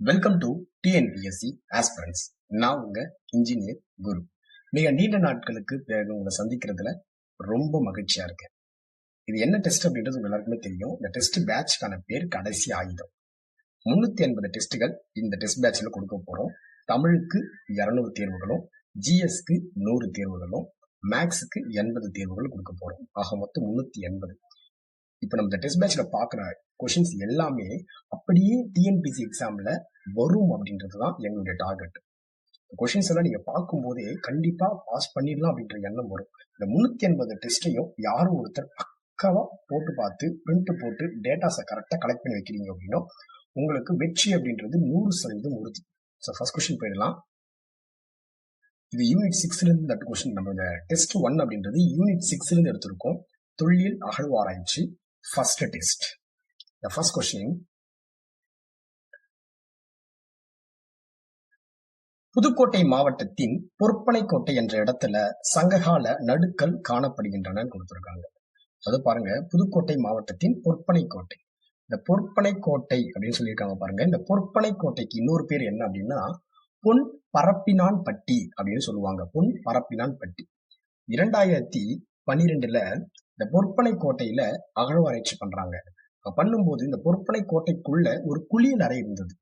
Welcome to TNPSC aspirants. நான் உங்க engineer குரு. மிக நீண்ட நாட்களுக்கு பிறகு உங்களை சந்திக்கிறதுல ரொம்ப மகிழ்ச்சியா இருக்கேன். இது என்ன டெஸ்ட் அப்படின்றது உங்க எல்லாருக்குமே தெரியும். இந்த டெஸ்ட் பேட்ச்க்கான பேர் கடைசி ஆயுதம். 380 டெஸ்ட்டுகள் இந்த டெஸ்ட் பேட்ச்ல கொடுக்க போறோம். தமிழுக்கு 200 தேர்வுகளும், ஜிஎஸ்க்கு 100 தேர்வுகளும், மேக்ஸுக்கு 80 தேர்வுகள் கொடுக்க போறோம். ஆக மொத்தம் 380. இப்ப நம்ம இந்த டெஸ்ட் பேட்ச்ல பாக்குற கொஸ்டின்ஸ் எல்லாமே அப்படியே டிஎன்பிசி எக்ஸாம்ல வரும் அப்படின்றதுதான் எங்களுடைய டார்கெட். கொஸ்டின்ஸ் எல்லாம் நீங்க பார்க்கும் போதே கண்டிப்பா பாஸ் பண்ணிடலாம் அப்படின்ற எண்ணம் வரும். இந்த 380 டெஸ்டையும் யாரும் ஒருத்தர் பக்காவா போட்டு பார்த்து பிரிண்ட் போட்டு டேட்டாஸை கரெக்டா கலெக்ட் பண்ணி வைக்கிறீங்க அப்படின்னா உங்களுக்கு வெற்றி அப்படின்றது 100% உறுதி. ஸோ ஃபர்ஸ்ட் கொஸ்டின் போயிடலாம். இது யூனிட் 6ல இருந்து இந்த கொஸ்டின். நம்ம இந்த டெஸ்ட் 1 அப்படின்றது யூனிட் 6ல இருந்து எடுத்திருக்கோம். தொல்லியல் அகழ்வாராய்ச்சி first test. The first question. Pudukkottai மாவட்டத்தின் பொற்பனைக்கோட்டை என்ற இடத்துல சங்ககால நடுக்கல் காணப்படுகின்றன கொடுத்திருக்காங்க. அது பாருங்க, புதுக்கோட்டை மாவட்டத்தின் பொற்பனைக்கோட்டை. இந்த பொற்பனைக்கோட்டை அப்படின்னு சொல்லியிருக்காங்க பாருங்க. இந்த பொற்பனைக்கோட்டைக்கு இன்னொரு பேர் என்ன அப்படின்னா பொன் பரப்பினான் பட்டி அப்படின்னு சொல்லுவாங்க. பொன் பரப்பினான் பட்டி. 2012ல இந்த பொற்பனைக்கோட்டையில அகழ்வாராய்ச்சி பண்றாங்க. பண்ணும்போது இந்த பொற்பனை கோட்டைக்குள்ள ஒரு குளியல் அறை இருந்தது.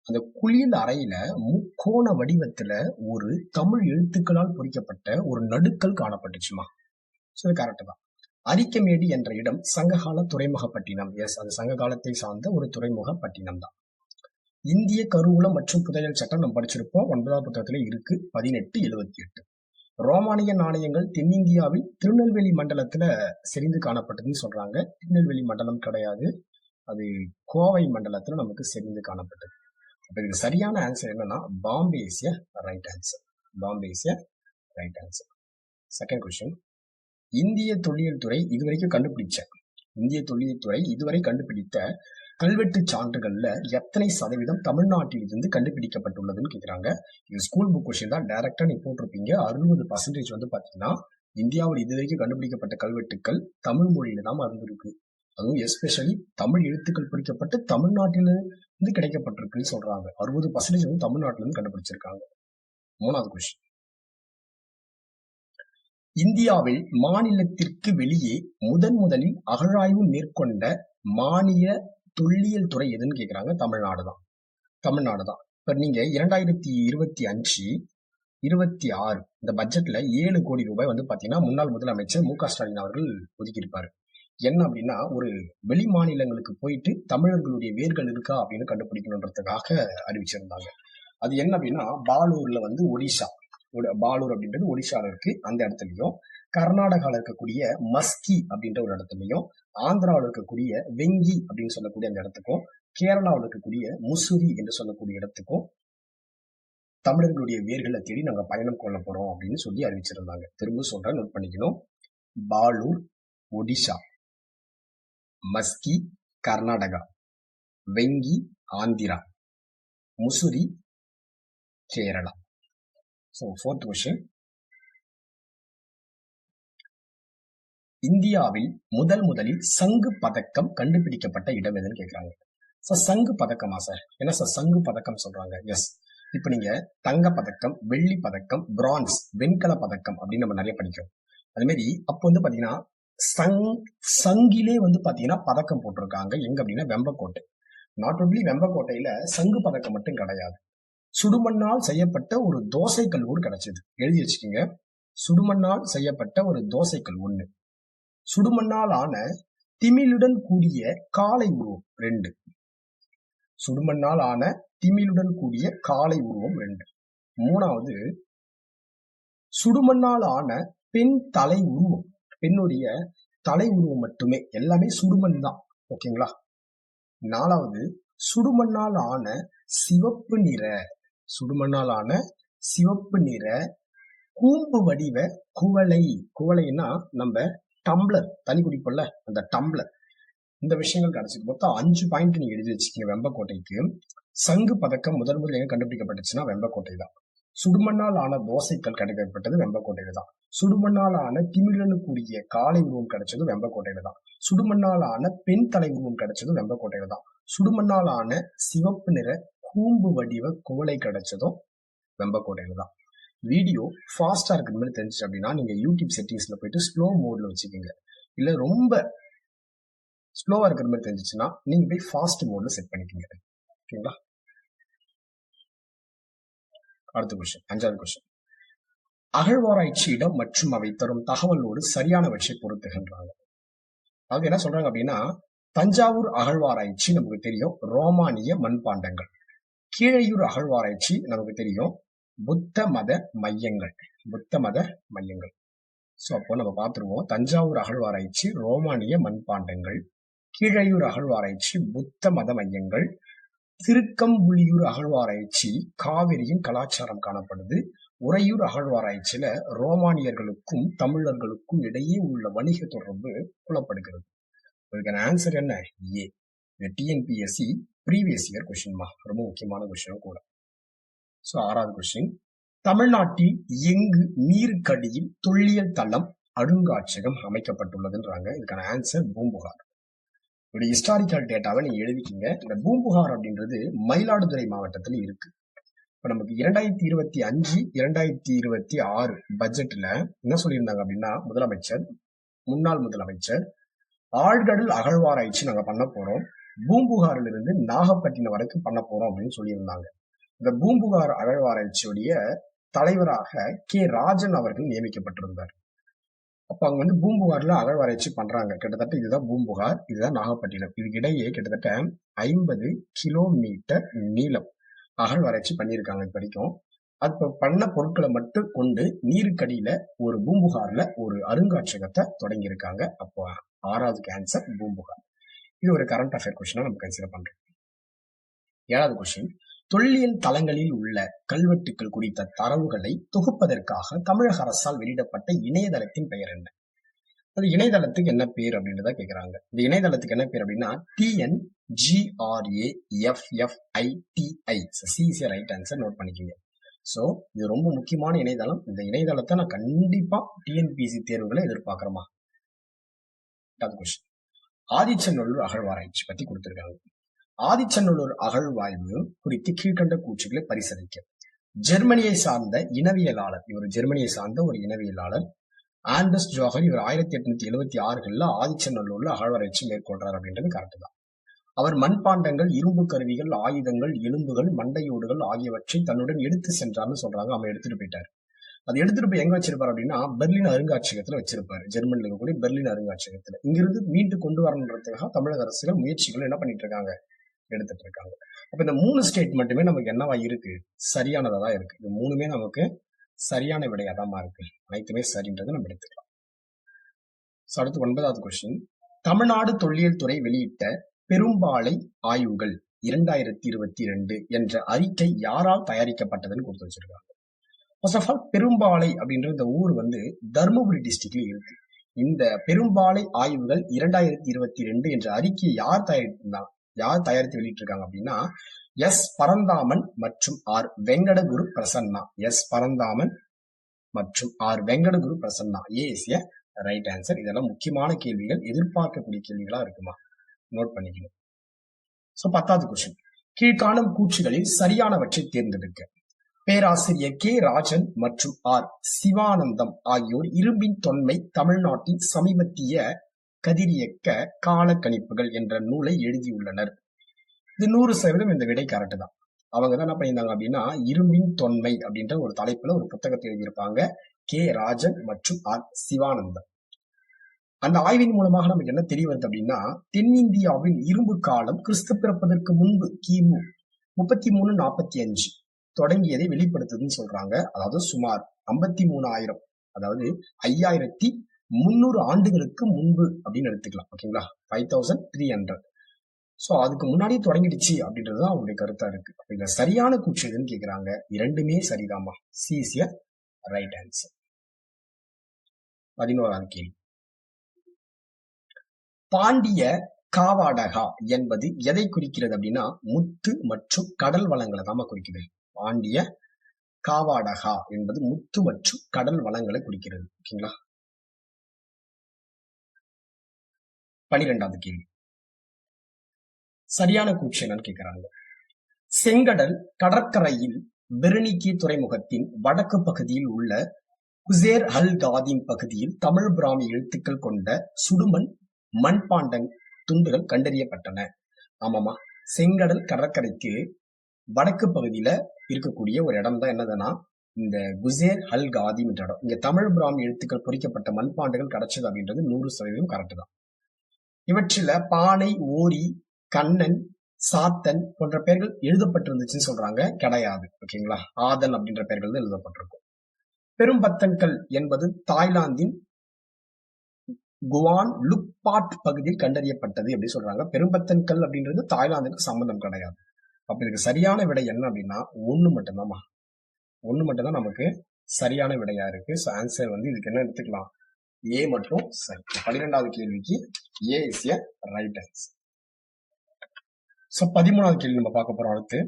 அந்த குளியல் அறையில முக்கோண வடிவத்துல ஒரு தமிழ் எழுத்துக்களால் பொறிக்கப்பட்ட ஒரு நடுக்கல் காணப்பட்டுச்சுமா. ஸோ கரெக்ட் தான். அரிக்கமேடு என்ற இடம் சங்ககால துறைமுகப்பட்டினம். எஸ், அது சங்க காலத்தை சார்ந்த ஒரு துறைமுகப்பட்டினம் தான். இந்திய கருவூல மற்றும் புதையல் சட்டம் நம்ம படிச்சிருப்போம். 9ஆம் புத்தகத்துல இருக்கு. 1878. ரோமானிய நாணயங்கள் தென்னிந்தியாவில் திருநெல்வேலி மண்டலத்துல செறிந்து காணப்பட்டதுன்னு சொல்றாங்க. திருநெல்வேலி மண்டலம் கிடையாது, அது கோவை மண்டலத்துல நமக்கு செறிந்து காணப்பட்டது. அப்ப இதுக்கு சரியான ஆன்சர் என்னன்னா Bombay is a right answer. Bombay is a right answer. Second question. இந்திய தொல்லியல் துறை இதுவரை கண்டுபிடித்த கல்வெட்டு சான்றுகள்ல எத்தனை சதவீதம் தமிழ்நாட்டில் இருந்து கண்டுபிடிக்கப்பட்டுள்ளதுன்னு கேக்குறாங்க. இது ஸ்கூல் புக் கொஸ்டின் தான். டைரக்டா நீ போட்டிருப்பீங்க. 60% வந்து பாத்தீங்கன்னா இந்தியாவில் இதுவரைக்கும் கண்டுபிடிக்கப்பட்ட கல்வெட்டுக்கள் தமிழ் மொழியில தான் இருந்திருக்கு. அதுவும் எஸ்பெஷலி தமிழ் எழுத்துக்கள் பொறிக்கப்பட்டு தமிழ்நாட்டில இருந்து கிடைக்கப்பட்டிருக்குன்னு சொல்றாங்க. 60% வந்து தமிழ்நாட்டில இருந்து கண்டுபிடிச்சிருக்காங்க. மூணாவது கொஸ்டின். இந்தியாவில் மாநிலத்திற்கு வெளியே முதலில் அகழாய்வு மேற்கொண்ட மாநில தொல்லியல் துறை எதுன்னு கேக்குறாங்க. தமிழ்நாடு தான். இப்ப நீங்க 2025-26 இந்த பட்ஜெட்ல 7 கோடி ரூபாய் வந்து பாத்தீங்கன்னா முன்னாள் முதலமைச்சர் மு.க. ஸ்டாலின் அவர்கள் ஒதுக்கியிருப்பாரு. என்ன அப்படின்னா ஒரு வெளி மாநிலங்களுக்கு போயிட்டு தமிழர்களுடைய வேர்கள் இருக்கா அப்படின்னு கண்டுபிடிக்கணுன்றதுக்காக அறிவிச்சிருந்தாங்க. அது என்ன அப்படின்னா பாலூர்ல வந்து பாலூர் அப்படின்றது ஒடிஷால இருக்கு. அந்த இடத்துலயும் கர்நாடகாவில் இருக்கக்கூடிய மஸ்கி அப்படின்ற ஒரு இடத்துலயும், ஆந்திராவில் இருக்கக்கூடிய வெங்கி அப்படின்னு சொல்லக்கூடிய அந்த இடத்துக்கும், கேரளாவில் இருக்கக்கூடிய முசுரி என்று சொல்லக்கூடிய இடத்துக்கும் தமிழர்களுடைய வேர்களை தேடி நாங்க பயணம் கொள்ள போறோம் அப்படின்னு சொல்லி அறிவிச்சிருந்தாங்க. திரும்ப சொல்றேன், நோட் பண்ணிக்கணும். Palur Odisha, Maski Karnataka, Venky Andhra, Mussoorie Kerala. So, fourth question. இந்தியாவில் முதலில் சங்கு பதக்கம் கண்டுபிடிக்கப்பட்ட இடம் எதுன்னு கேட்கிறாங்க. சார் சங்கு பதக்கமா சார்? என்ன சார் சங்கு பதக்கம் சொல்றாங்க? எஸ், இப்ப நீங்க தங்க பதக்கம், வெள்ளி பதக்கம், பிரான்ஸ் வெண்கல பதக்கம் அப்படின்னு நம்ம நிறைய படிக்கிறோம். அது மாதிரி அப்போ வந்து பாத்தீங்கன்னா சங்கிலே வந்து பாத்தீங்கன்னா பதக்கம் போட்டிருக்காங்க. எங்க அப்படின்னா வெம்பக்கோட்டை. நாட் ஒன்லி வெம்பக்கோட்டையில சங்கு பதக்கம் மட்டும் கிடையாது, சுடுமண்ணால் செய்யப்பட்ட ஒரு தோசைக்கல் கூட கிடைச்சது. எழுதி வச்சுக்கோங்க. சுடுமண்ணால் செய்யப்பட்ட ஒரு தோசைக்கல் 1, சுடுமண்ணால் ஆன திமிழுடன் கூடிய காளை உருவம் 2, சுடுமண்ணால் ஆன திமிழுடன் கூடிய காளை உருவம் 2, மூணாவது சுடுமண்ணால் ஆன பெண் தலை உருவம், பெண்ணுடைய தலை உருவம் மட்டுமே, எல்லாமே சுடுமண் தான். ஓகேங்களா? நாலாவது சுடுமண்ணால் ஆன சிவப்பு நிற கூம்பு வடிவ குவளைன்னா நம்ம டம்ளர் தண்ணி குடிப்போம்ல, அந்த டம்ளர். இந்த விஷயங்கள் கிடைச்சிருக்கு. மொத்தம் 5 பாயிண்ட் நீங்க எழுதி வச்சுக்கீங்க. வெம்பக்கோட்டைக்கு சங்கு பதக்கம் முதல் எங்க கண்டுபிடிக்கப்பட்டுச்சுன்னா வெம்பக்கோட்டை தான். சுடுமண்ணால் ஆன தோசைக்கல் கிடைக்கப்பட்டது வெம்பக்கோட்டையில தான். சுடுமண்ணால் ஆன திமிழனு கூடிய காளை உருவம் கிடைச்சது வெம்பக்கோட்டையில தான். சுடுமண்ணால் ஆன பெண் தலை உருவம் கிடைச்சது வெம்பக்கோட்டையில தான். சுடுமண்ணால் ஆன சிவப்பு நிற கூம்பு வடிவ குவளை கிடைச்சதும் வெம்பக்கோட்டையில தான். வீடியோ ஃபாஸ்டா இருக்கிற மாதிரி தெரிஞ்சிச்சு அப்படின்னா நீங்க யூடியூப் செட்டிங்ஸ்ல போயிட்டு ஸ்லோ மோட்ல வச்சுக்கோங்க. இல்ல ரொம்ப ஸ்லோவா இருக்கிற மாதிரி தெரிஞ்சிச்சுன்னா நீங்க போய் ஃபாஸ்ட் மோட்ல செட் பண்ணிக்கோங்க. ஓகேங்களா? அடுத்த கொஸ்டின், 5வது கொஸ்டின். அகழ்வாராய்ச்சி இடம் மற்றும் அவை தரும் தகவலோடு சரியானவற்றை பொருத்துகின்றாங்க. அதாவது என்ன சொல்றாங்க அப்படின்னா, தஞ்சாவூர் அகழ்வாராய்ச்சி நமக்கு தெரியும் ரோமானிய மண்பாண்டங்கள். கீழையூர் அகழ்வாராய்ச்சி நமக்கு தெரியும் புத்த மத மையங்கள். புத்த மத மையங்கள். சோ அப்போ நம்ம பார்த்துருவோம், தஞ்சாவூர் அகழ்வாராய்ச்சி ரோமானிய மண்பாண்டங்கள், கீழையூர் அகழ்வாராய்ச்சி புத்த மத மையங்கள், திருக்கம்புலியூர் அகழ்வாராய்ச்சி காவிரியின் கலாச்சாரம் காணப்படுது, உறையூர் அகழ்வாராய்ச்சியில ரோமானியர்களுக்கும் தமிழர்களுக்கும் இடையே உள்ள வணிக தொடர்பு புலப்படுகிறது. இதுக்கான ஆன்சர் என்ன? ஏ. இது டிஎன்பிஎஸ்சி ப்ரீவியஸ் இயர் கொஸ்டின், ரொம்ப முக்கியமான கொஸ்டின் கூட. சோ 6வது கொஸ்டின். தமிழ்நாட்டில் எங்கு நீருக்கடியில் தொல்லியல் தளம் அருங்காட்சியகம் அமைக்கப்பட்டுள்ளதுன்றாங்க. இதுக்கான ஆன்சர் பூம்புகார். இப்படி ஹிஸ்டாரிக்கல் டேட்டாவை நீங்க எழுதிக்கிங்க. இந்த பூம்புகார் அப்படின்றது மயிலாடுதுறை மாவட்டத்துல இருக்கு. இப்ப நமக்கு 2025 2026 பட்ஜெட்ல என்ன சொல்லியிருந்தாங்க அப்படின்னா, முன்னாள் முதலமைச்சர் ஆழ்கடல் அகழ்வாராய்ச்சி நாங்க பண்ண போறோம், பூம்புகாரில் இருந்து நாகப்பட்டினம் வரைக்கும் பண்ண போறோம் அப்படின்னு சொல்லியிருந்தாங்க. இந்த பூம்புகார் அகழ்வாராய்ச்சியுடைய தலைவராக கே ராஜன் அவர்கள் நியமிக்கப்பட்டிருந்தார். அப்ப அங்க வந்து பூம்புகார்ல அகழ்வாராய்ச்சி பண்றாங்க. கிட்டத்தட்ட இதுதான் பூம்புகார், இதுதான் நாகப்பட்டினம். இதுக்கு இடையே கிட்டத்தட்ட 50 கிலோமீட்டர் நீளம் அகழ்வாராய்ச்சி பண்ணியிருக்காங்க இது வரைக்கும். அது பண்ண பொருட்களை மட்டும் கொண்டு நீருக்கடியில ஒரு பூம்புகார்ல ஒரு அருங்காட்சியகத்தை தொடங்கி இருக்காங்க. அப்போ 6வது ஆன்சர் பூம்புகார். இது ஒரு கரண்ட் அஃபேர் கொஸ்டினா நம்ம கன்சிடர் பண்றோம். 7வது கொஸ்டின். தொல்லியல் தளங்களில் உள்ள கல்வெட்டுக்கள் குறித்த தரவுகளை தொகுப்பதற்காக தமிழக அரசால் வெளியிடப்பட்ட இணையதளத்தின் பெயர் என்ன? அது இணையதளத்துக்கு என்ன பேர் அப்படின்றத கேக்குறாங்க. இந்த இணையதளத்துக்கு என்ன பேர் அப்படின்னா TNGRAFFITI. ரைட் ஆன்சர் நோட் பண்ணிக்கோங்க. சோ இது ரொம்ப முக்கியமான இணையதளம். இந்த இணையதளத்தை நான் கண்டிப்பா டிஎன்பிஎஸ்சி தேர்வுகளை எதிர்பார்க்கிறோமா. ஆதிச்சநல்லூர் அகழ்வாராய்ச்சி பத்தி கொடுத்திருக்காங்க. ஆதிச்சநல்லூர் அகழ்வாய்வு குறித்து கீழ்கண்ட கூற்றுகளை பரிசீலிக்க ஜெர்மனியை சார்ந்த இனவியலாளர், இவர் ஜெர்மனியை சார்ந்த ஒரு இனவியலாளர் ஆண்டர்ஸ் ஜோஹர், இவர் 1876 ஆதிச்சநல்லூர்ல அகழ்வாராய்ச்சி மேற்கொள்றார் அப்படின்றது கரெக்ட் தான். அவர் மண்பாண்டங்கள், இரும்பு கருவிகள், ஆயுதங்கள், எலும்புகள், மண்டையோடுகள் ஆகியவற்றை தன்னுடன் எடுத்து சென்றார்னு சொல்றாங்க. அவன் எடுத்துட்டு போயிட்டார். அது எடுத்துட்டு போய் எங்க வச்சிருப்பாரு அப்படின்னா பெர்லின் அருங்காட்சியகத்துல வச்சிருப்பாரு. ஜெர்மனில இருக்கக்கூடிய பெர்லின் அருங்காட்சியகத்துல. இங்கிருந்து மீண்டு கொண்டு வரணுன்றதுக்காக தமிழக அரசுகள் முயற்சிகள் என்ன பண்ணிட்டு இருக்காங்க, எடுத்துட்டு இருக்காங்க. அப்ப இந்த 3 ஸ்டேட் மட்டுமே நமக்கு என்னவா இருக்கு, சரியானதா தான் இருக்கு. இது 3மே நமக்கு சரியான விடையாதான் இருக்கு. அனைத்துமே சரின்றதை நம்ம எடுத்துக்கலாம். அடுத்து 9வது கொஸ்டின். தமிழ்நாடு தொல்லியல் துறை வெளியிட்ட பெரும்பாலை ஆய்வுகள் 2022 என்ற அறிக்கை யாரால் தயாரிக்கப்பட்டதுன்னு கொடுத்து வச்சிருக்காங்க. ஃபர்ஸ்ட் ஆஃப் ஆல் பெரும்பாலை அப்படின்ற இந்த ஊர் வந்து தர்மபுரி டிஸ்ட்ரிக்ட்ல இருக்கு. இந்த பெரும்பாலை ஆய்வுகள் 2022 என்ற அறிக்கையை யார் தயாரித்து வெளியிட்டிருக்காங்க அப்படின்னா எஸ் பரந்தாமன் மற்றும் ஆர் வெங்கடகுரு பிரசன்னா. எஸ் பரந்தாமன் மற்றும் R Venkataguru Prasanna. A is a right answer. இதெல்லாம் முக்கியமான கேள்விகள், எதிர்பார்க்கக்கூடிய கேள்விகளா இருக்குமா, நோட் பண்ணிக்கணும். சோ 10வது கொஸ்டின். கீழ்காணும் கூற்றுகளில் சரியானவற்றை தேர்ந்தெடுக்க பேராசிரியர் கே ராஜன் மற்றும் ஆர் சிவானந்தம் ஆகியோர் இரும்பின் தொன்மை தமிழ்நாட்டின் சமீபத்திய கதிரியக்க கால கணிப்புகள் என்ற நூலை எழுதியுள்ளனர். இது 100% இந்த விடை கரெக்ட் தான். அவங்க தான் என்ன பண்ணியிருந்தாங்க அப்படின்னா இரும்பின் தொன்மை அப்படின்ற ஒரு தலைப்புல ஒரு புத்தகத்தை எழுதியிருப்பாங்க கே ராஜன் மற்றும் ஆர் சிவானந்தம். அந்த ஆய்வின் மூலமாக நமக்கு என்ன தெரிய வருது அப்படின்னா தென்னிந்தியாவில் இரும்பு காலம் கிறிஸ்து பிறப்பதற்கு முன்பு கிமு 3345 தொடங்கியதை வெளிப்படுத்துதுன்னு சொல்றாங்க. அதாவது சுமார் 53,000, அதாவது 5300 ஆண்டுகளுக்கு முன்பு அப்படின்னு எடுத்துக்கலாம். ஓகேங்களா, 5300. சோ அதுக்கு முன்னாடி தொடங்கிடுச்சு அப்படின்றதுதான் அவங்களுடைய கருத்தா இருக்கு. அப்ப இந்த சரியான கூற்று எதுன்னு கேக்குறாங்க. இரண்டுமே சரிதாமா. C is a right answer. 11வது கேள்வி. பாண்டிய காவாடகா என்பது எதை குறிக்கிறது அப்படின்னா முத்து மற்றும் கடல் வளங்களை தான் குறிக்குது. பாண்டிய காவாடகா என்பது முத்து மற்றும் கடல் வளங்களை குறிக்கிறது. ஓகேங்களா. 12வது கேள்வி. சரியான கூற்று என்னன்னு கேக்குறாங்க. செங்கடல் கடற்கரையில் பெர்னிக்கி துறைமுகத்தின் வடக்கு பகுதியில் உள்ள குசேர் அல் காதீம் பகுதியில் தமிழ் பிராமி எழுத்துக்கள் கொண்ட சுடுமண் மண்பாண்ட துண்டுகள் கண்டறியப்பட்டன. ஆமாமா, செங்கடல் கடற்கரைக்கு வடக்கு பகுதியில இருக்கக்கூடிய ஒரு இடம் தான் என்னதுன்னா இந்த குசேர் அல் காதீம் என்ற இடம். இங்க தமிழ் பிராமி எழுத்துக்கள் பொறிக்கப்பட்ட மண்பாண்டுகள் கிடைச்சது அப்படின்றது 100% கரெக்ட் தான். இவற்றில பானை, ஓரி, கண்ணன், சாத்தன் போன்ற பெயர்கள் எழுதப்பட்டிருந்துச்சுன்னு சொல்றாங்க. கிடையாது. ஓகேங்களா, ஆதன் அப்படின்ற பெயர்கள் தான் எழுதப்பட்டிருக்கும். பெரும்பத்தன்கல் என்பது தாய்லாந்தின் குவான் லுக்பாட் பகுதியில் கண்டறியப்பட்டது அப்படின்னு சொல்றாங்க. பெரும்பத்தன்கல் அப்படின்றது தாய்லாந்துக்கு சம்பந்தம் கிடையாது. அப்ப இதுக்கு சரியான விடை என்ன அப்படின்னா ஒண்ணு மட்டும்தான்மா. ஒண்ணு மட்டும்தான் நமக்கு சரியான விடையா இருக்கு. ஆன்சர் வந்து இதுக்கு என்ன எடுத்துக்கலாம், ஏ மட்டும் சரி. 12வது கேள்விக்கு A is a right answer. So 13வது கேள்வி நம்ம பார்க்க போறோம். அடுத்து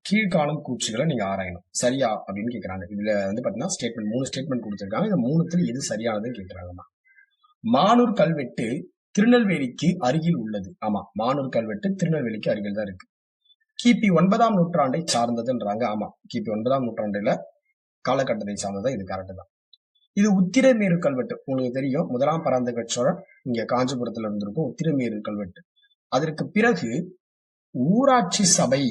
கீழ்காணும் கூற்றுகளை நீங்க ஆராயணும். சரியா அப்படின்னு கேட்கறாங்க. இதுல வந்து பாத்தீங்கன்னா ஸ்டேட்மெண்ட் 3 ஸ்டேட்மெண்ட் கொடுத்திருக்காங்க. இந்த 3த்துல எது சரியானதுன்னு கேட்கறாங்கம்மா. மானூர் கல்வெட்டு திருநெல்வேலிக்கு அருகில் உள்ளது. ஆமா, மானூர் கல்வெட்டு திருநெல்வேலிக்கு அருகில் தான் இருக்கு. கிபி 9ஆம் நூற்றாண்டை சார்ந்ததுன்றாங்க. ஆமா, கிபி 9ஆம் நூற்றாண்டுல காலகட்டத்தை சார்ந்ததா, இது கரெக்ட் தான். இது உத்திரமேரு கல்வெட்டு. உங்களுக்கு தெரியும், முதலாம் பராந்தக சோழன் இங்க காஞ்சிபுரத்துல இருந்திருக்கும் உத்திரமேரு கல்வெட்டு. அதற்கு பிறகு ஊராட்சி சபை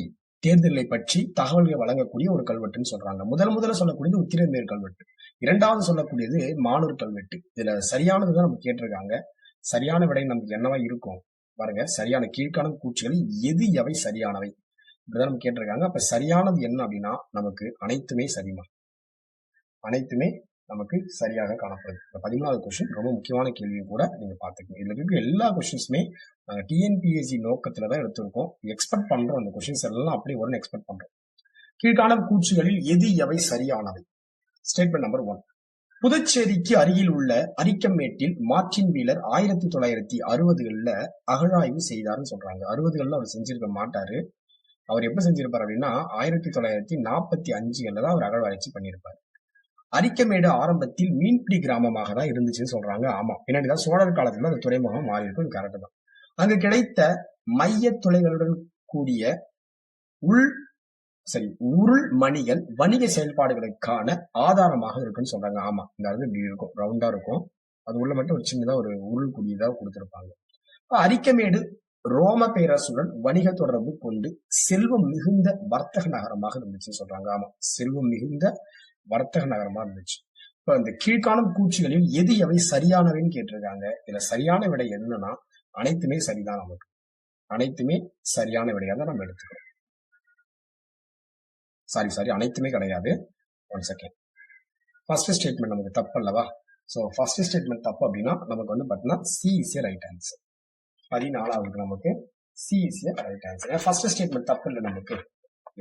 தேர்தலை பற்றி தகவல்களை வழங்கக்கூடிய ஒரு கல்வெட்டுன்னு சொல்றாங்க. முதல்ல சொல்லக்கூடியது உத்திரமேரு கல்வெட்டு, இரண்டாவது சொல்லக்கூடியது மானூர் கல்வெட்டு. இதுல சரியானதுதான் நம்ம கேட்டிருக்காங்க. சரியான விடை நமக்கு என்னவா இருக்கும் பாருங்க. சரியான கீழ்காணும் கூற்றுகளில் எது எவை சரியானவை இப்படிதான் நம்ம கேட்டிருக்காங்க. அப்ப சரியானது என்ன அப்படின்னா நமக்கு அனைத்துமே சரிமா, அனைத்துமே நமக்கு சரியாக காணப்படுது. 13வது கொஸ்டின் ரொம்ப முக்கியமான கேள்வியும் கூட நீங்க பாத்துக்கணும். இதுல இருக்க எல்லா கொஸ்டின்ஸுமே நாங்க டிஎன்பிஎஸ்சி நோக்கத்துலதான் எடுத்திருக்கோம். எக்ஸ்பெக்ட் பண்றோம், அந்த கொஸ்டின்ஸ் எல்லாம் அப்படி வரும்னு எக்ஸ்பெக்ட் பண்றோம். கீழ்காணும் கூற்றுகளில் எது எவை சரியானவை. ஸ்டேட்மெண்ட் நம்பர் 1, புதுச்சேரிக்கு அருகில் உள்ள அரிக்கமேட்டில் மார்டின் வீலர் 1960களில் அகழாய்வு செய்தார்னு சொல்றாங்க. 60களில் அவர் செஞ்சிருக்க மாட்டாரு. அவர் எப்ப செஞ்சிருப்பார் அப்படின்னா 1945களில் தான் அவர் அகழ்வாராய்ச்சி பண்ணியிருப்பார். அரிக்கமேடு ஆரம்பத்தில் மீன்பிடி கிராமமாக தான் இருந்துச்சுன்னு சொல்றாங்க. ஆமா, பின்னாடிதான் சோழர் காலத்துல அந்த துறைமுகம் மாறி இருக்கும். கரெக்ட் தான். அங்கு கிடைத்த மைய துளைகளுடன் கூடிய உருள் மணிகள் வணிக செயல்பாடுகளுக்கான ஆதாரமாக இருக்குன்னு சொல்றாங்க. ஆமா, இந்த அது இப்படி இருக்கும், ரவுண்டா இருக்கும். அது உள்ள மட்டும் ஒரு சின்னதா ஒரு உருள் கூடியதா கொடுத்திருப்பாங்க. அரிக்கமேடு ரோம பேரரசுடன் வணிக தொடர்பு கொண்டு செல்வம் மிகுந்த வர்த்தக நகரமாக இருந்துச்சுன்னு சொல்றாங்க. ஆமா, செல்வம் மிகுந்த வர்த்தக நகரமா இருந்துச்சு. இப்ப இந்த கீழ்காணும் கூற்றுகளில் எது எவை சரியானவைன்னு கேட்டிருக்காங்க. இதுல சரியான விடை என்னன்னா அனைத்துமே சரிதான். நமக்கு அனைத்துமே சரியான விடையா தான் நம்ம எடுத்துக்கிறோம். சாரி, அனைத்துமே கிடையாது. 1 செகண்ட். ஃபர்ஸ்ட் ஸ்டேட்மெண்ட் நமக்கு தப்பு அல்லவா? சோ ஃபர்ஸ்ட் ஸ்டேட்மெண்ட் தப்பு அப்படின்னா நமக்கு வந்து பாத்தீங்கன்னா C is a right answer. 14வது நமக்கு C is a right answer. First statement தப்பு இல்லை நமக்கு.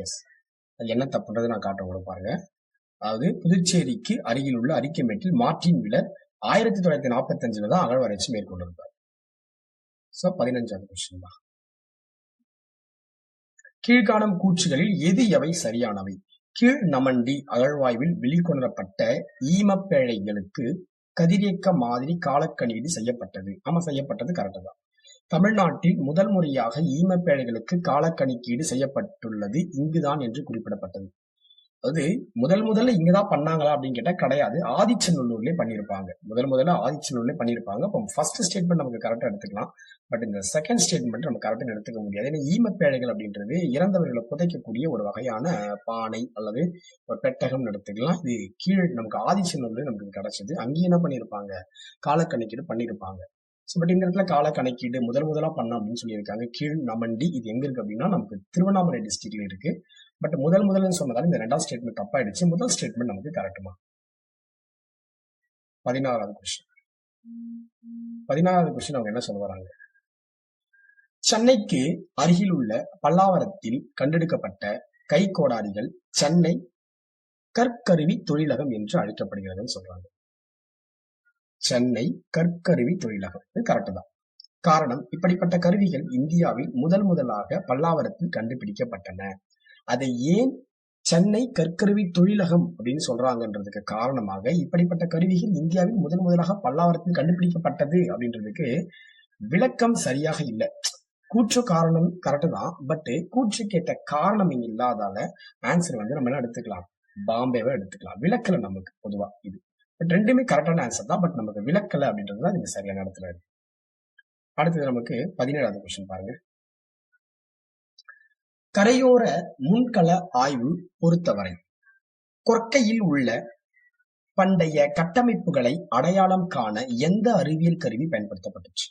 எஸ், அது என்ன தப்புன்றது நான் காட்டுறேன் உங்களுக்கு பாருங்க. அதாவது புதுச்சேரிக்கு அருகில் உள்ள அரிக்கமேட்டில் மார்டின் வீலர் 1945ல தான் அகழ்வாராய்ச்சி மேற்கொண்டிருப்பார். சோ 15வது கொஸ்டின் தான். கீழ்காணும் கூற்றுகளில் எது எவை சரியானவை. கீழ் நமண்டி அகழ்வாய்வில் வெளிக்கொணரப்பட்ட ஈமப்பேழைகளுக்கு கதிரியக்க மாதிரி காலக்கணீடு செய்யப்பட்டது. ஆமா, செய்யப்பட்டது கரெக்ட் தான். தமிழ்நாட்டில் முதல் முறையாக ஈமப்பேழைகளுக்கு காலக்கணிக்கீடு செய்யப்பட்டுள்ளது இங்குதான் என்று குறிப்பிடப்பட்டது. அது முதல்ல இங்கதான் பண்ணாங்களா அப்படின்னு கேட்டா கிடையாது. ஆதிச்சநல்லூர்லயே பண்ணிருப்பாங்க. முதல்ல ஆதிச்சநல்லூர்லயே பண்ணிருப்பாங்க. அப்போ ஃபர்ஸ்ட் ஸ்டேட்மெண்ட் நமக்கு கரெக்டா எடுத்துக்கலாம். பட் இந்த செகண்ட் ஸ்டேட்மெண்ட் நம்ம கரெக்டா எடுத்துக்க முடியாது. ஏன்னா ஈமப்பேழைகள் அப்படின்றது இறந்தவர்களை புதைக்கக்கூடிய ஒரு வகையான பானை அல்லது ஒரு பெட்டகம் எடுத்துக்கலாம். இது கீழ் நமக்கு ஆதிச்சநல்லூர்ல நமக்கு கிடைச்சது. அங்கேயும் என்ன பண்ணிருப்பாங்க, காலக்கணக்கீடு பண்ணிருப்பாங்க. பட் இந்த இடத்துல கால கணக்கீடு முதலா பண்ண அப்படின்னு சொல்லியிருக்காங்க. கீழ் நமண்டி இது எங்க இருக்கு அப்படின்னா நமக்கு திருவண்ணாமலை டிஸ்ட்ரிக்ட்ல இருக்கு. பட் முதல்னு சொன்னதால இந்த 2வது ஸ்டேட்மெண்ட் தப்பாயிடுச்சு. முதல் ஸ்டேட்மெண்ட் நமக்கு கரெக்டுமா. 16வது கொஸ்டின். 16வது கொஸ்டின் அவங்க என்ன சொல்ல வராங்க. சென்னைக்கு அருகில் உள்ள பல்லாவரத்தில் கண்டெடுக்கப்பட்ட கைக்கோடாரிகள் சென்னை கற்கருவி தொழிலகம் என்று அழைக்கப்படுகிறதுன்னு சொல்றாங்க. சென்னை கற்கருவி தொழிலகம், இது கரெக்ட் தான். காரணம், இப்படிப்பட்ட கருவிகள் இந்தியாவில் முதலாக பல்லாவரத்தில் கண்டுபிடிக்கப்பட்டன. அதை ஏன் சென்னை கற்கருவி தொழிலகம் அப்படின்னு சொல்றாங்கன்றதுக்கு காரணமாக இப்படிப்பட்ட கருவிகள் இந்தியாவில் முதலாக பல்லாவரத்தில் கண்டுபிடிக்கப்பட்டது அப்படின்றதுக்கு விளக்கம் சரியாக இல்லை. கூற்று காரணம் கரெக்ட் தான். பட் கூற்று கேட்ட காரணம் இங்க இல்லாதால ஆன்சர் வந்து நம்ம என்ன எடுத்துக்கலாம், பாம்பேவை எடுத்துக்கலாம். விளக்கல நமக்கு பொதுவா இது. பட் ரெண்டுமே கரெக்டான ஆன்சர் தான். பட் நமக்கு விளக்கல அப்படின்றதுதான் நீங்க சரியான இடத்துல இருக்கு. அடுத்தது நமக்கு 17வது கொஸ்டின் பாருங்க. கரையோர முன்கள ஆய்வு பொறுத்தவரை கொற்கையில் உள்ள பண்டைய கட்டமைப்புகளை அடையாளம் காண எந்த அறிவியல் கருவி பயன்படுத்தப்பட்டுச்சு?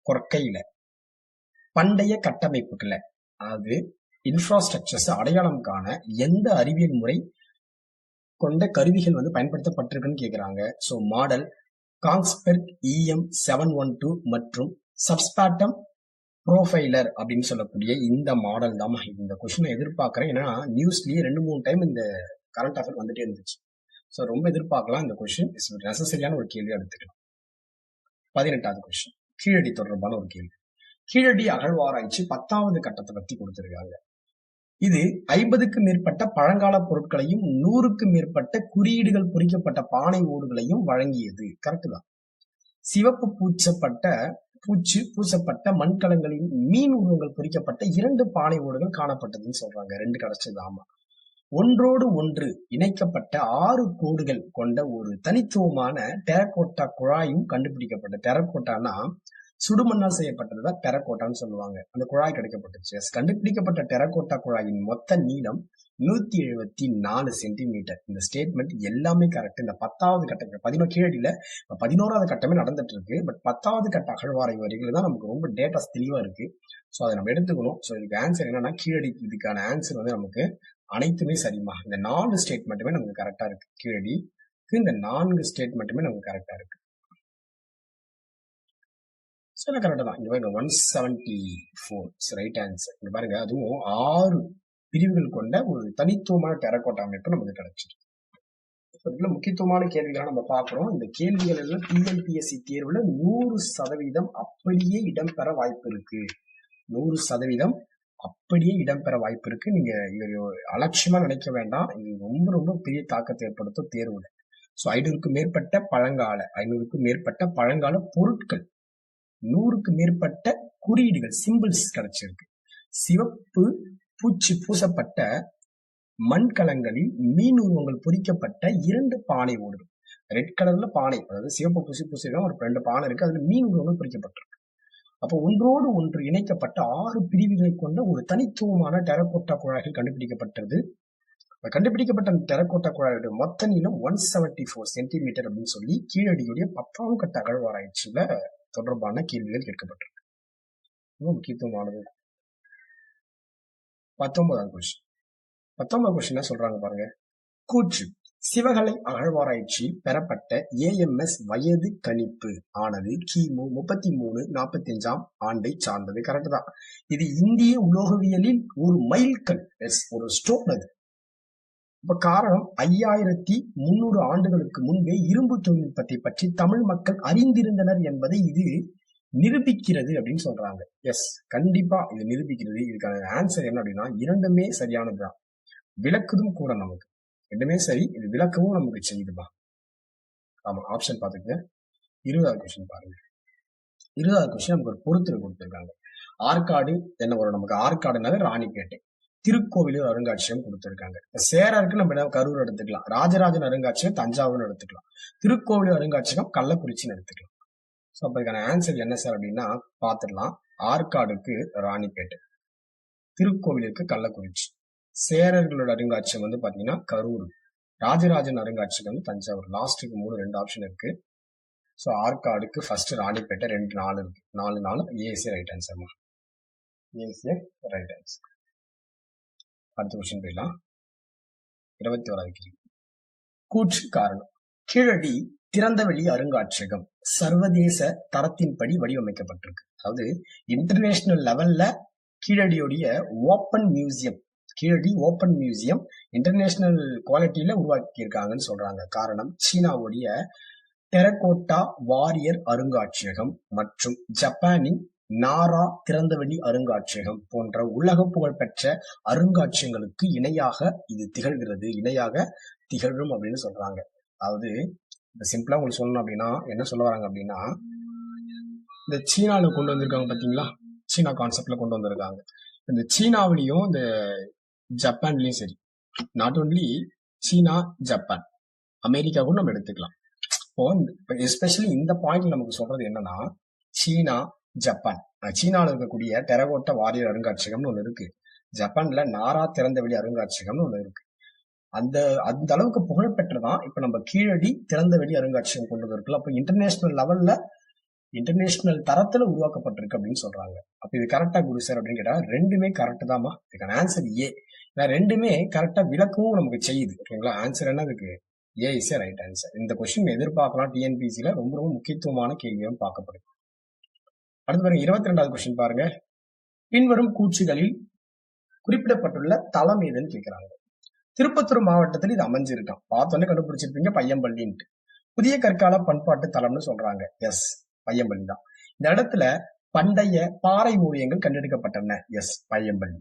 கொற்கையில பண்டைய கட்டமைப்புகளை, அதாவது இன்ஃப்ராஸ்ட்ரக்சர்ஸ் அடையாளம் காண எந்த அறிவியல் முறை கொண்ட கருவிகள் வந்து பயன்படுத்தப்பட்டிருக்குன்னு கேக்குறாங்க. ஸோ மாடல் காங்ஸ்பெர்க் EM712 மற்றும் சப்ஸ்பாட்டம் ப்ரோஃபைலர் அப்படின்னு சொல்லக்கூடிய இந்த மாடல் தான். இந்த கொஸ்டினை எதிர்பார்க்கிறேன். ஏன்னா நியூஸ்லயே 2-3 டைம் இந்த கரண்ட் அஃபேர் வந்துட்டே இருந்துச்சு. ஸோ ரொம்ப எதிர்பார்க்கலாம். இந்த கொஸ்டின் நெசசரியான ஒரு கேள்வியா எடுத்துக்கலாம். 18வது கொஸ்டின் கீழடி தொடர்பான ஒரு கேள்வி. கீழடி அகழ்வாராய்ச்சி 10வது கட்டத்தை பத்தி கொடுத்திருக்காங்க. இது 50க்கு மேற்பட்ட பழங்கால பொருட்களையும் 100க்கு மேற்பட்ட குறியீடுகள் பொறிக்கப்பட்ட பானை ஓடுகளையும் வழங்கியது. கரெக்ட் தான். சிவப்பு பூசப்பட்ட மண்கலங்களின் மீன் உருவங்கள் பொறிக்கப்பட்ட 2 பானை ஓடுகள் காணப்பட்டதுன்னு சொல்றாங்க. 2 கிடைச்சது. ஆமா. ஒன்றோடு ஒன்று இணைக்கப்பட்ட 6 கோடுகள் கொண்ட ஒரு தனித்துவமான டெரகோட்டா குழாயும் கண்டுபிடிக்கப்பட்ட. டெரகோட்டானா சுடுமண்ணால் செய்யப்பட்டதுதான் டெரகோட்டான்னு சொல்லுவாங்க. அந்த குழாய் கிடைக்கப்பட்டுச்சு. கண்டுபிடிக்கப்பட்ட டெரகோட்டா குழாயின் மொத்த நீளம் 174 சென்டிமீட்டர். இந்த ஸ்டேட்மெண்ட் எல்லாமே கரெக்ட். இந்த 10வது கட்டம் கீழடியில 11வது கட்டமே நடந்துட்டு இருக்கு. பட் 10வது கட்ட அகழ்வாராய்வு வரைக்கும் தான் நமக்கு ரொம்ப டேட்டாஸ் தெளிவா இருக்கு. ஸோ அதை நம்ம எடுத்துக்கணும். ஸோ இதுக்கு ஆன்சர் என்னன்னா கீழடி. இதுக்கான ஆன்சர் வந்து நமக்கு அனைத்துமே சரிமா. இந்த 4 ஸ்டேட்மெண்ட்டுமே நமக்கு கரெக்டா இருக்கு. கீழடிக்கு இந்த 4 ஸ்டேட்மெண்ட்டுமே நமக்கு கரெக்டா இருக்கு. ஸோ கரெக்டா தான். இங்க பாருங்க 174 ரைட் ஆன்சர். இங்க பாருங்க அதுவும் 6 பிரிவுகள் கொண்ட ஒரு தனித்துவமான டெரகோட்டா அமைப்பு நமக்கு கிடைச்சிருக்கு. இதுல முக்கியத்துவமான கேள்விகளை நம்ம பார்க்கிறோம். இந்த கேள்விகள் எல்லாம் TNPSC தேர்வுல 100% அப்படியே இடம்பெற வாய்ப்பு இருக்கு. 100% அப்படியே இடம்பெற வாய்ப்பு இருக்கு. நீங்க அலட்சியமா நினைக்க வேண்டாம். இது ரொம்ப ரொம்ப பெரிய தாக்கத்தை ஏற்படுத்தும் தேர்வுல. ஸோ 500க்கும் மேற்பட்ட பழங்கால பொருட்கள், 100க்கு மேற்பட்ட குறியீடுகள், சிம்பிள்ஸ் கிடைச்சிருக்கு. சிவப்பு பூசப்பட்ட மண்கலங்களில் மீன் உருவங்கள் பொறிக்கப்பட்ட 2 பானை ஓடுகள். ரெட் கலர்ல பானை, அதாவது சிவப்பு பூசிருக்கா ஒரு 2 பானை இருக்கு. அதுல மீன் உருவங்கள் பொறிக்கப்பட்டிருக்கு. அப்போ ஒன்றோடு ஒன்று இணைக்கப்பட்ட 6 பிரிவுகளை கொண்ட ஒரு தனித்துவமான டெரகோட்டா குழாய்கள் கண்டுபிடிக்கப்பட்டது. கண்டுபிடிக்கப்பட்ட டெரகோட்டா குழாயோட மொத்த நீளம் 174 சென்டிமீட்டர் அப்படின்னு சொல்லி கீழடியுடைய 10ஆம் கட்ட அகழ்வாராய்ச்சியில தொடர்பான கேள்விகள் கேட்கப்பட்டிருக்கு. ரொம்ப முக்கியத்துவமானது. 19வது கொஸ்டின் என்ன சொல்றாங்க பாருங்க. கூற்று சிவகலை அகழ்வாராய்ச்சி பெறப்பட்ட AMS வயது கணிப்பு ஆனது கிமு 33-45 ஆண்டை சார்ந்தது. கரெக்ட் தான். இது இந்திய உலோகவியலில் ஒரு மைல்கல், ஒரு ஸ்டோன். அது இப்ப காரணம் 5300 ஆண்டுகளுக்கு முன்பே இரும்பு தொழில்நுட்பத்தை பற்றி தமிழ் மக்கள் அறிந்திருந்தனர் என்பதை இது நிரூபிக்கிறது அப்படின்னு சொல்றாங்க. எஸ், கண்டிப்பா இது நிரூபிக்கிறது. இதுக்கான ஆன்சர் என்ன அப்படின்னா 2மே சரியானதுதான். விளக்குதும் கூட. நமக்கு 2மே சரி. இது விளக்கவும் நமக்கு செய்யுதுமா. ஆமா, ஆப்ஷன் பாத்துக்க. 20வது கொஸ்டின் பாருங்க. 20வது கொஸ்டின் நமக்கு ஒரு பொறுத்துரை கொடுத்திருக்காங்க. ஆற்காடு என்ன வரும் நமக்கு? ஆற்காடுனால ராணிப்பேட்டை. திருக்கோவிலூர் அருங்காட்சியகம் கொடுத்திருக்காங்க. சேரருக்கு நம்ம கரூர் எடுத்துக்கலாம். ராஜராஜன் அருங்காட்சியகம் தஞ்சாவூர் எடுத்துக்கலாம். திருக்கோவிலூர் அருங்காட்சியகம் கள்ளக்குறிச்சின்னு எடுத்துக்கலாம். ஸோ அப்ப இதுக்கான ஆன்சர் என்ன சார் அப்படின்னா பாத்துடலாம். ஆற்காடுக்கு ராணிப்பேட்டை, திருக்கோவிலுக்கு கள்ளக்குறிச்சி, சேரர்களோட அருங்காட்சியகம் வந்து பாத்தீங்கன்னா கரூர், ராஜராஜன் அருங்காட்சியகம் வந்து தஞ்சாவூர். லாஸ்ட்டுக்கு 2 ஆப்ஷன் இருக்கு. ஸோ ஆற்காடுக்கு ஃபர்ஸ்ட், ராணிப்பேட்டை 2 4 இருக்கு. 4 ஏசி ரைட் ஆன்சர்மா. AC right answer. அடுத்த கொஸ்டின் போயிடலாம். 21வது கேள்வி. கூற்று காரணம். கீழடி திறந்தவெளி அருங்காட்சியகம் சர்வதேச தரத்தின்படி வடிவமைக்கப்பட்டிருக்கு. அதாவது இன்டர்நேஷனல் லெவல்ல கீழடியோடைய open museum, Keezhadi open museum international குவாலிட்டியில உருவாக்கி இருக்காங்கன்னு சொல்றாங்க. காரணம் சீனாவுடைய டெரகோட்டா வாரியர் அருங்காட்சியகம் மற்றும் ஜப்பானின் நாரா திறந்தவெளி அருங்காட்சியகம் போன்ற உலக புகழ்பெற்ற அருங்காட்சியகங்களுக்கு இணையாக இது திகழ்கிறது, இணையாக திகழும் அப்படின்னு சொல்றாங்க. அதாவது சிம்பிளா உங்களுக்கு சொல்லணும் அப்படின்னா என்ன சொல்ல வராங்க அப்படின்னா, இந்த சீனால கொண்டு வந்திருக்காங்க பாத்தீங்களா, சீனா கான்செப்ட்ல கொண்டு வந்திருக்காங்க. இந்த சீனாவிலையும் இந்த ஜப்பான்லயும் சரி, not only China Japan, America கூட நம்ம எடுத்துக்கலாம். இப்போ எஸ்பெஷலி இந்த பாயிண்ட்ல நமக்கு சொல்றது என்னன்னா, சீனா ஜப்பான், சீனாவில் இருக்கக்கூடிய டெரகோட்டா வாரியர் அருங்காட்சியகம்னு ஒண்ணு இருக்கு. ஜப்பான்ல நாரா திறந்தவெளி அருங்காட்சியகம்னு ஒண்ணு இருக்கு. அந்த அந்த அளவுக்கு புகழ்பெற்றதான் இப்ப நம்ம கீழடி திறந்தவெளி அருங்காட்சியகம் கொண்டு வந்திருக்குல்ல. அப்ப இன்டர்நேஷனல் லெவல்ல இன்டர்நேஷனல் தரத்துல உருவாக்கப்பட்டிருக்கு அப்படின்னு சொல்றாங்க. அப்ப இது கரெக்டா குரு சார் அப்படின்னு கேட்டா ரெண்டுமே கரெக்ட் தாமா. இதுக்கான ஆன்சர் ஏ. ரெண்டுமே கரெக்டா விளக்கவும் நமக்கு செய்யுது. ஓகேங்களா? ஆன்சர் என்ன இருக்கு? ஏ இஸ் ஏ ரைட் ஆன்சர். இந்த கொஸ்டின் எதிர்பார்க்கலாம். டிஎன்பிசில ரொம்ப ரொம்ப முக்கியத்துவமான கேள்வியும் பார்க்கப்படுது. அடுத்து பாருங்க 22வது கொஸ்டின் பாருங்க. பின்வரும் கூற்றுகளில் குறிப்பிடப்பட்டுள்ள தலம் எதுன்னு கேட்கிறாங்க. திருப்பத்தூர் மாவட்டத்தில் இது அமைஞ்சிருக்கான். பார்த்தோன்னே கண்டுபிடிச்சிருப்பீங்க, பையம்பள்ளின்ட்டு. புதிய கற்கால பண்பாட்டு தலம்னு சொல்றாங்க. எஸ், பையம்பள்ளி தான். இந்த இடத்துல பண்டைய பாறை ஓவியங்கள் கண்டெடுக்கப்பட்டன. எஸ், பையம்பள்ளி.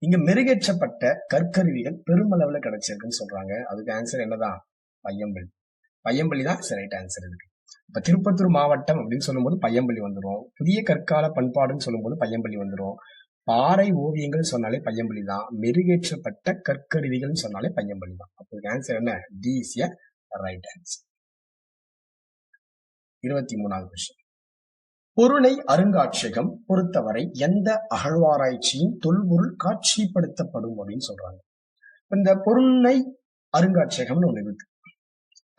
இங்க மெருகேற்றப்பட்ட கற்கருவிகள் பெருமளவுல கிடைச்சிருக்குன்னு சொல்றாங்க. அதுக்கு ஆன்சர் என்னதான்? பையம்பள்ளி. பையம்பள்ளி தான் ரைட் ஆன்சர் இருக்கு. இப்ப திருப்பத்தூர் மாவட்டம் அப்படின்னு சொல்லும்போது பையம்பள்ளி வந்துடும். புதிய கற்கால பண்பாடுன்னு சொல்லும்போது பையம்பள்ளி வந்துடும். பாறை ஓவியங்கள் சொன்னாலே பையம்பள்ளி தான். மெருகேற்றப்பட்ட கற்கருவிகள் சொன்னாலே பையம்பள்ளி தான். அப்போ ஆன்சர் என்ன? D is a right answer. 23வது கொஸ்டின். பொருணை அருங்காட்சியகம் பொறுத்தவரை எந்த அகழ்வாராய்ச்சியின் தொல்பொருள் காட்சிப்படுத்தப்படும் அப்படின்னு சொல்றாங்க. இந்த பொருணை அருங்காட்சியகம்னு ஒண்ணு இருக்கு.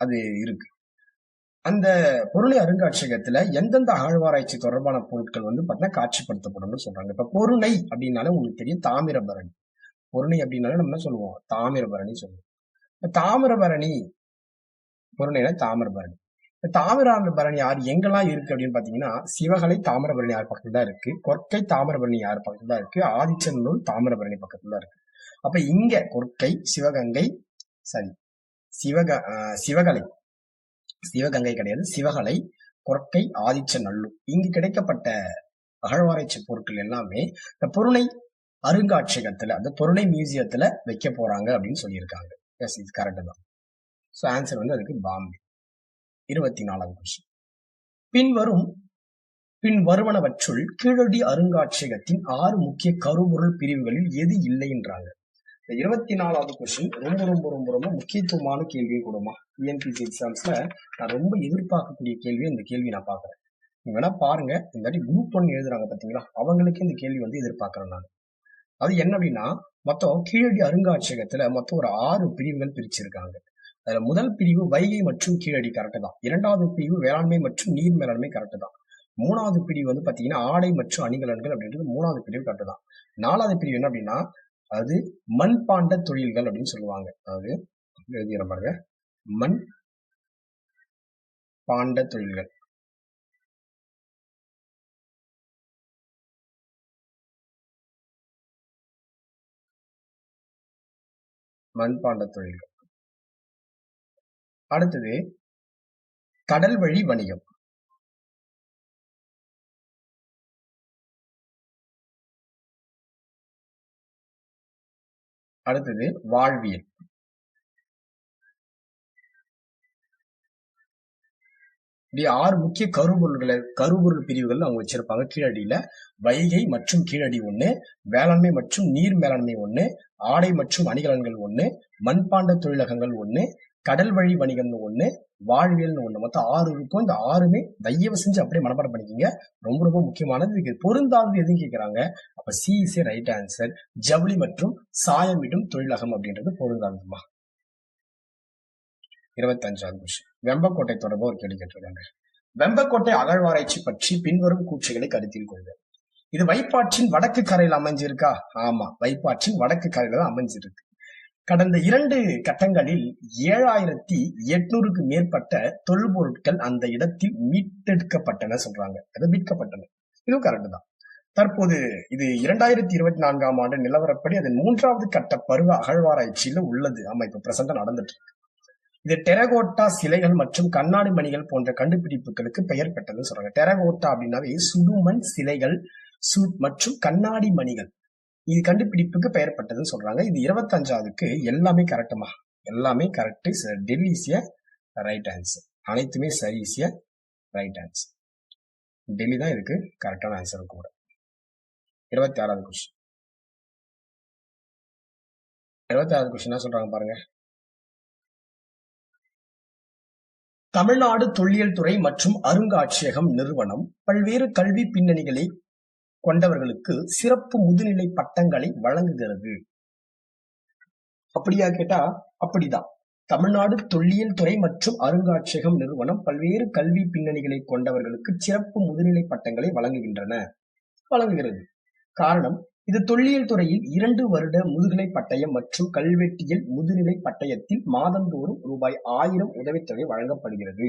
அது இருக்கு. அந்த பொருளை அருங்காட்சியகத்துல எந்தெந்த அகழ்வாராய்ச்சி தொடர்பான பொருட்கள் பாத்தீங்கன்னா காட்சிப்படுத்தப்படும் சொல்றாங்க. இப்ப பொருணை அப்படின்னாலே உங்களுக்கு தெரியும் தாமிரபரணி. பொருணை அப்படின்னாலே நம்ம என்ன சொல்லுவோம்? தாமிரபரணி சொல்லுவோம். தாமிரபரணி பொருணைனா தாமிரபரணி. தாமிரபரணி யார் எங்கெல்லாம் இருக்கு அப்படின்னு பாத்தீங்கன்னா, சிவகலை தாமிரபரணி யார் பக்கத்துல தான் இருக்கு, கொற்கை தாமிரபரணி யார் பக்கத்துல தான் இருக்கு, ஆதிச்சநல்லூர் தாமிரபரணி பக்கத்துல தான் இருக்கு. அப்ப இங்க கொற்கை, சிவகங்கை, சரி சிவகலை, சிவகங்கை கிடையாது, சிவகலை, கொற்கை, ஆதிச்சநல்லூர் இங்கு கிடைக்கப்பட்ட அகழ்வாராய்ச்சி பொருட்கள் எல்லாமே இந்த பொருணை அருங்காட்சியகத்துல, அந்த பொருணை மியூசியத்துல வைக்க போறாங்க அப்படின்னு சொல்லியிருக்காங்க. எஸ், இது கரெக்ட் தான். ஸோ ஆன்சர் அதுக்கு பாம்பே. 24வது கொஸ்டின். பின் வருவனவற்றுள் கீழடி அருங்காட்சியகத்தின் 6 முக்கிய கருப்பொருள் பிரிவுகளில் எது இல்லைன்றாங்க. 24வது கொஸ்டின் ரொம்ப ரொம்ப ரொம்ப ரொம்ப முக்கியத்துவமான கேள்வியை கூடமா. டிஎன்பிசி எக்ஸாம்ஸ்ல நான் ரொம்ப எதிர்பார்க்கக்கூடிய கேள்வி இந்த கேள்வி நான் பாக்குறேன். நீங்க வேணா பாருங்க, இந்த மாதிரி குரூப் 1 எழுதுறாங்க பாத்தீங்களா, அவங்களுக்கு இந்த கேள்வி எதிர்பார்க்கிறேன் நான். அது என்ன அப்படின்னா, மொத்தம் கீழடி அருங்காட்சியகத்துல மொத்தம் ஒரு 6 பிரிவுகள் பிரிச்சிருக்காங்க. அதுல முதல் பிரிவு வைகை மற்றும் கீழடி கரெக்ட் தான். 2வது பிரிவு வேளாண்மை மற்றும் நீர் மேலாண்மை கரெக்ட் தான். 3வது பிரிவு பாத்தீங்கன்னா ஆடை மற்றும் அணிகலன்கள் அப்படின்றது 3வது பிரிவு கரெக்ட் தான். 4வது பிரிவு என்ன அப்படின்னா, அது மண்பாண்ட தொழில்கள் அப்படின்னு சொல்லுவாங்க. அதாவது எழுதிற பாருங்க, மண் பாண்ட தொழில்கள். மண்பாண்ட தொழில்கள். அடுத்தது கடல் வழி வணிகம். அடுத்தது வாழ்வியல். இப்படி 6 முக்கிய கருப்பொருள் பிரிவுகள் அவங்க வச்சிருப்பாங்க. கீழடியில வைகை மற்றும் கீழடி 1, வேளாண்மை மற்றும் நீர் மேலாண்மை 1, ஆடை மற்றும் அணிகலன்கள் 1, மண்பாண்ட தொழிலகங்கள் 1, கடல் வழி வணிகம்னு 1, வாழ்வியல்னு 1. மொத்தம் 6 இருக்கும். இந்த 6மே தயவு செஞ்சு அப்படியே மனப்பாடம் பண்ணிக்கிங்க. ரொம்ப ரொம்ப முக்கியமானது. இதுக்கு பொருந்தாதது எதுவும் கேட்கிறாங்க. அப்ப C is a right answer. ஜவுளி மற்றும் சாயமிடும் தொழிலகம் அப்படின்றது பொருந்தாதுமா. 25வது கொஸ்டின். வெம்பக்கோட்டை தொடர்பா ஒரு கேள்வி கேட்டிருக்காங்க. வெம்பக்கோட்டை அகழ்வாராய்ச்சி பற்றி பின்வரும் கூற்றுகளை கருத்தில் கொள்க. இது வைப்பாற்றின் வடக்கு கரையில் அமைஞ்சிருக்கா? ஆமா, வைப்பாற்றின் வடக்கு கரையில தான் அமைஞ்சிருக்கு. கடந்த 2 கட்டங்களில் 7800க்கு மேற்பட்ட தொல்பொருட்கள் அந்த இடத்தில் மீட்டெடுக்கப்பட்டன சொல்றாங்க. அது மீட்கப்பட்டன. இதுவும் கரெக்ட் தான். தற்போது இது 2024ஆம் ஆண்டு நிலவரப்படி அது 3வது கட்ட பருவ அகழ்வாராய்ச்சியில உள்ளது. ஆமா, இப்ப பிரசண்டா நடந்துட்டு இருக்கு. இது டெரகோட்டா சிலைகள் மற்றும் கண்ணாடி மணிகள் போன்ற கண்டுபிடிப்புகளுக்கு பெயர் பெற்றதுன்னு சொல்றாங்க. டெரகோட்டா அப்படின்னாவே சுடுமண் சிலைகள் மற்றும் கண்ணாடி மணிகள், இது கண்டுபிடிப்புக்கு பெயர் பெற்றதுன்னு சொல்றாங்க. இது 25வதுக்கு எல்லாமே கரெக்டுமா, எல்லாமே correct. Delhi is a right answer. அனைத்துமே சரி is a right answer. Delhi தான் இதுக்கு கரெக்டான ஆன்சர் கூட. 26வது கொஸ்டின். 26வது கொஸ்டின் என்ன சொல்றாங்க பாருங்க. தமிழ்நாடு தொல்லியல் துறை மற்றும் அருங்காட்சியகம் நிறுவனம் பல்வேறு கல்வி பின்னணிகளை கொண்டவர்களுக்கு சிறப்பு முதுநிலை பட்டங்களை வழங்குகிறது. அப்படியா கேட்டா அப்படிதான். தமிழ்நாடு தொல்லியல் துறை மற்றும் அருங்காட்சியகம் நிறுவனம் பல்வேறு கல்வி பின்னணிகளை கொண்டவர்களுக்கு சிறப்பு முதுநிலை பட்டங்களை வழங்குகிறது. காரணம், இது தொல்லியல் துறையில் 2 வருட முதுகலை பட்டயம் மற்றும் கல்வெட்டியல் முதுநிலை பட்டயத்தில் மாதந்தோறும் ரூபாய் 1000 உதவித்தொகை வழங்கப்படுகிறது.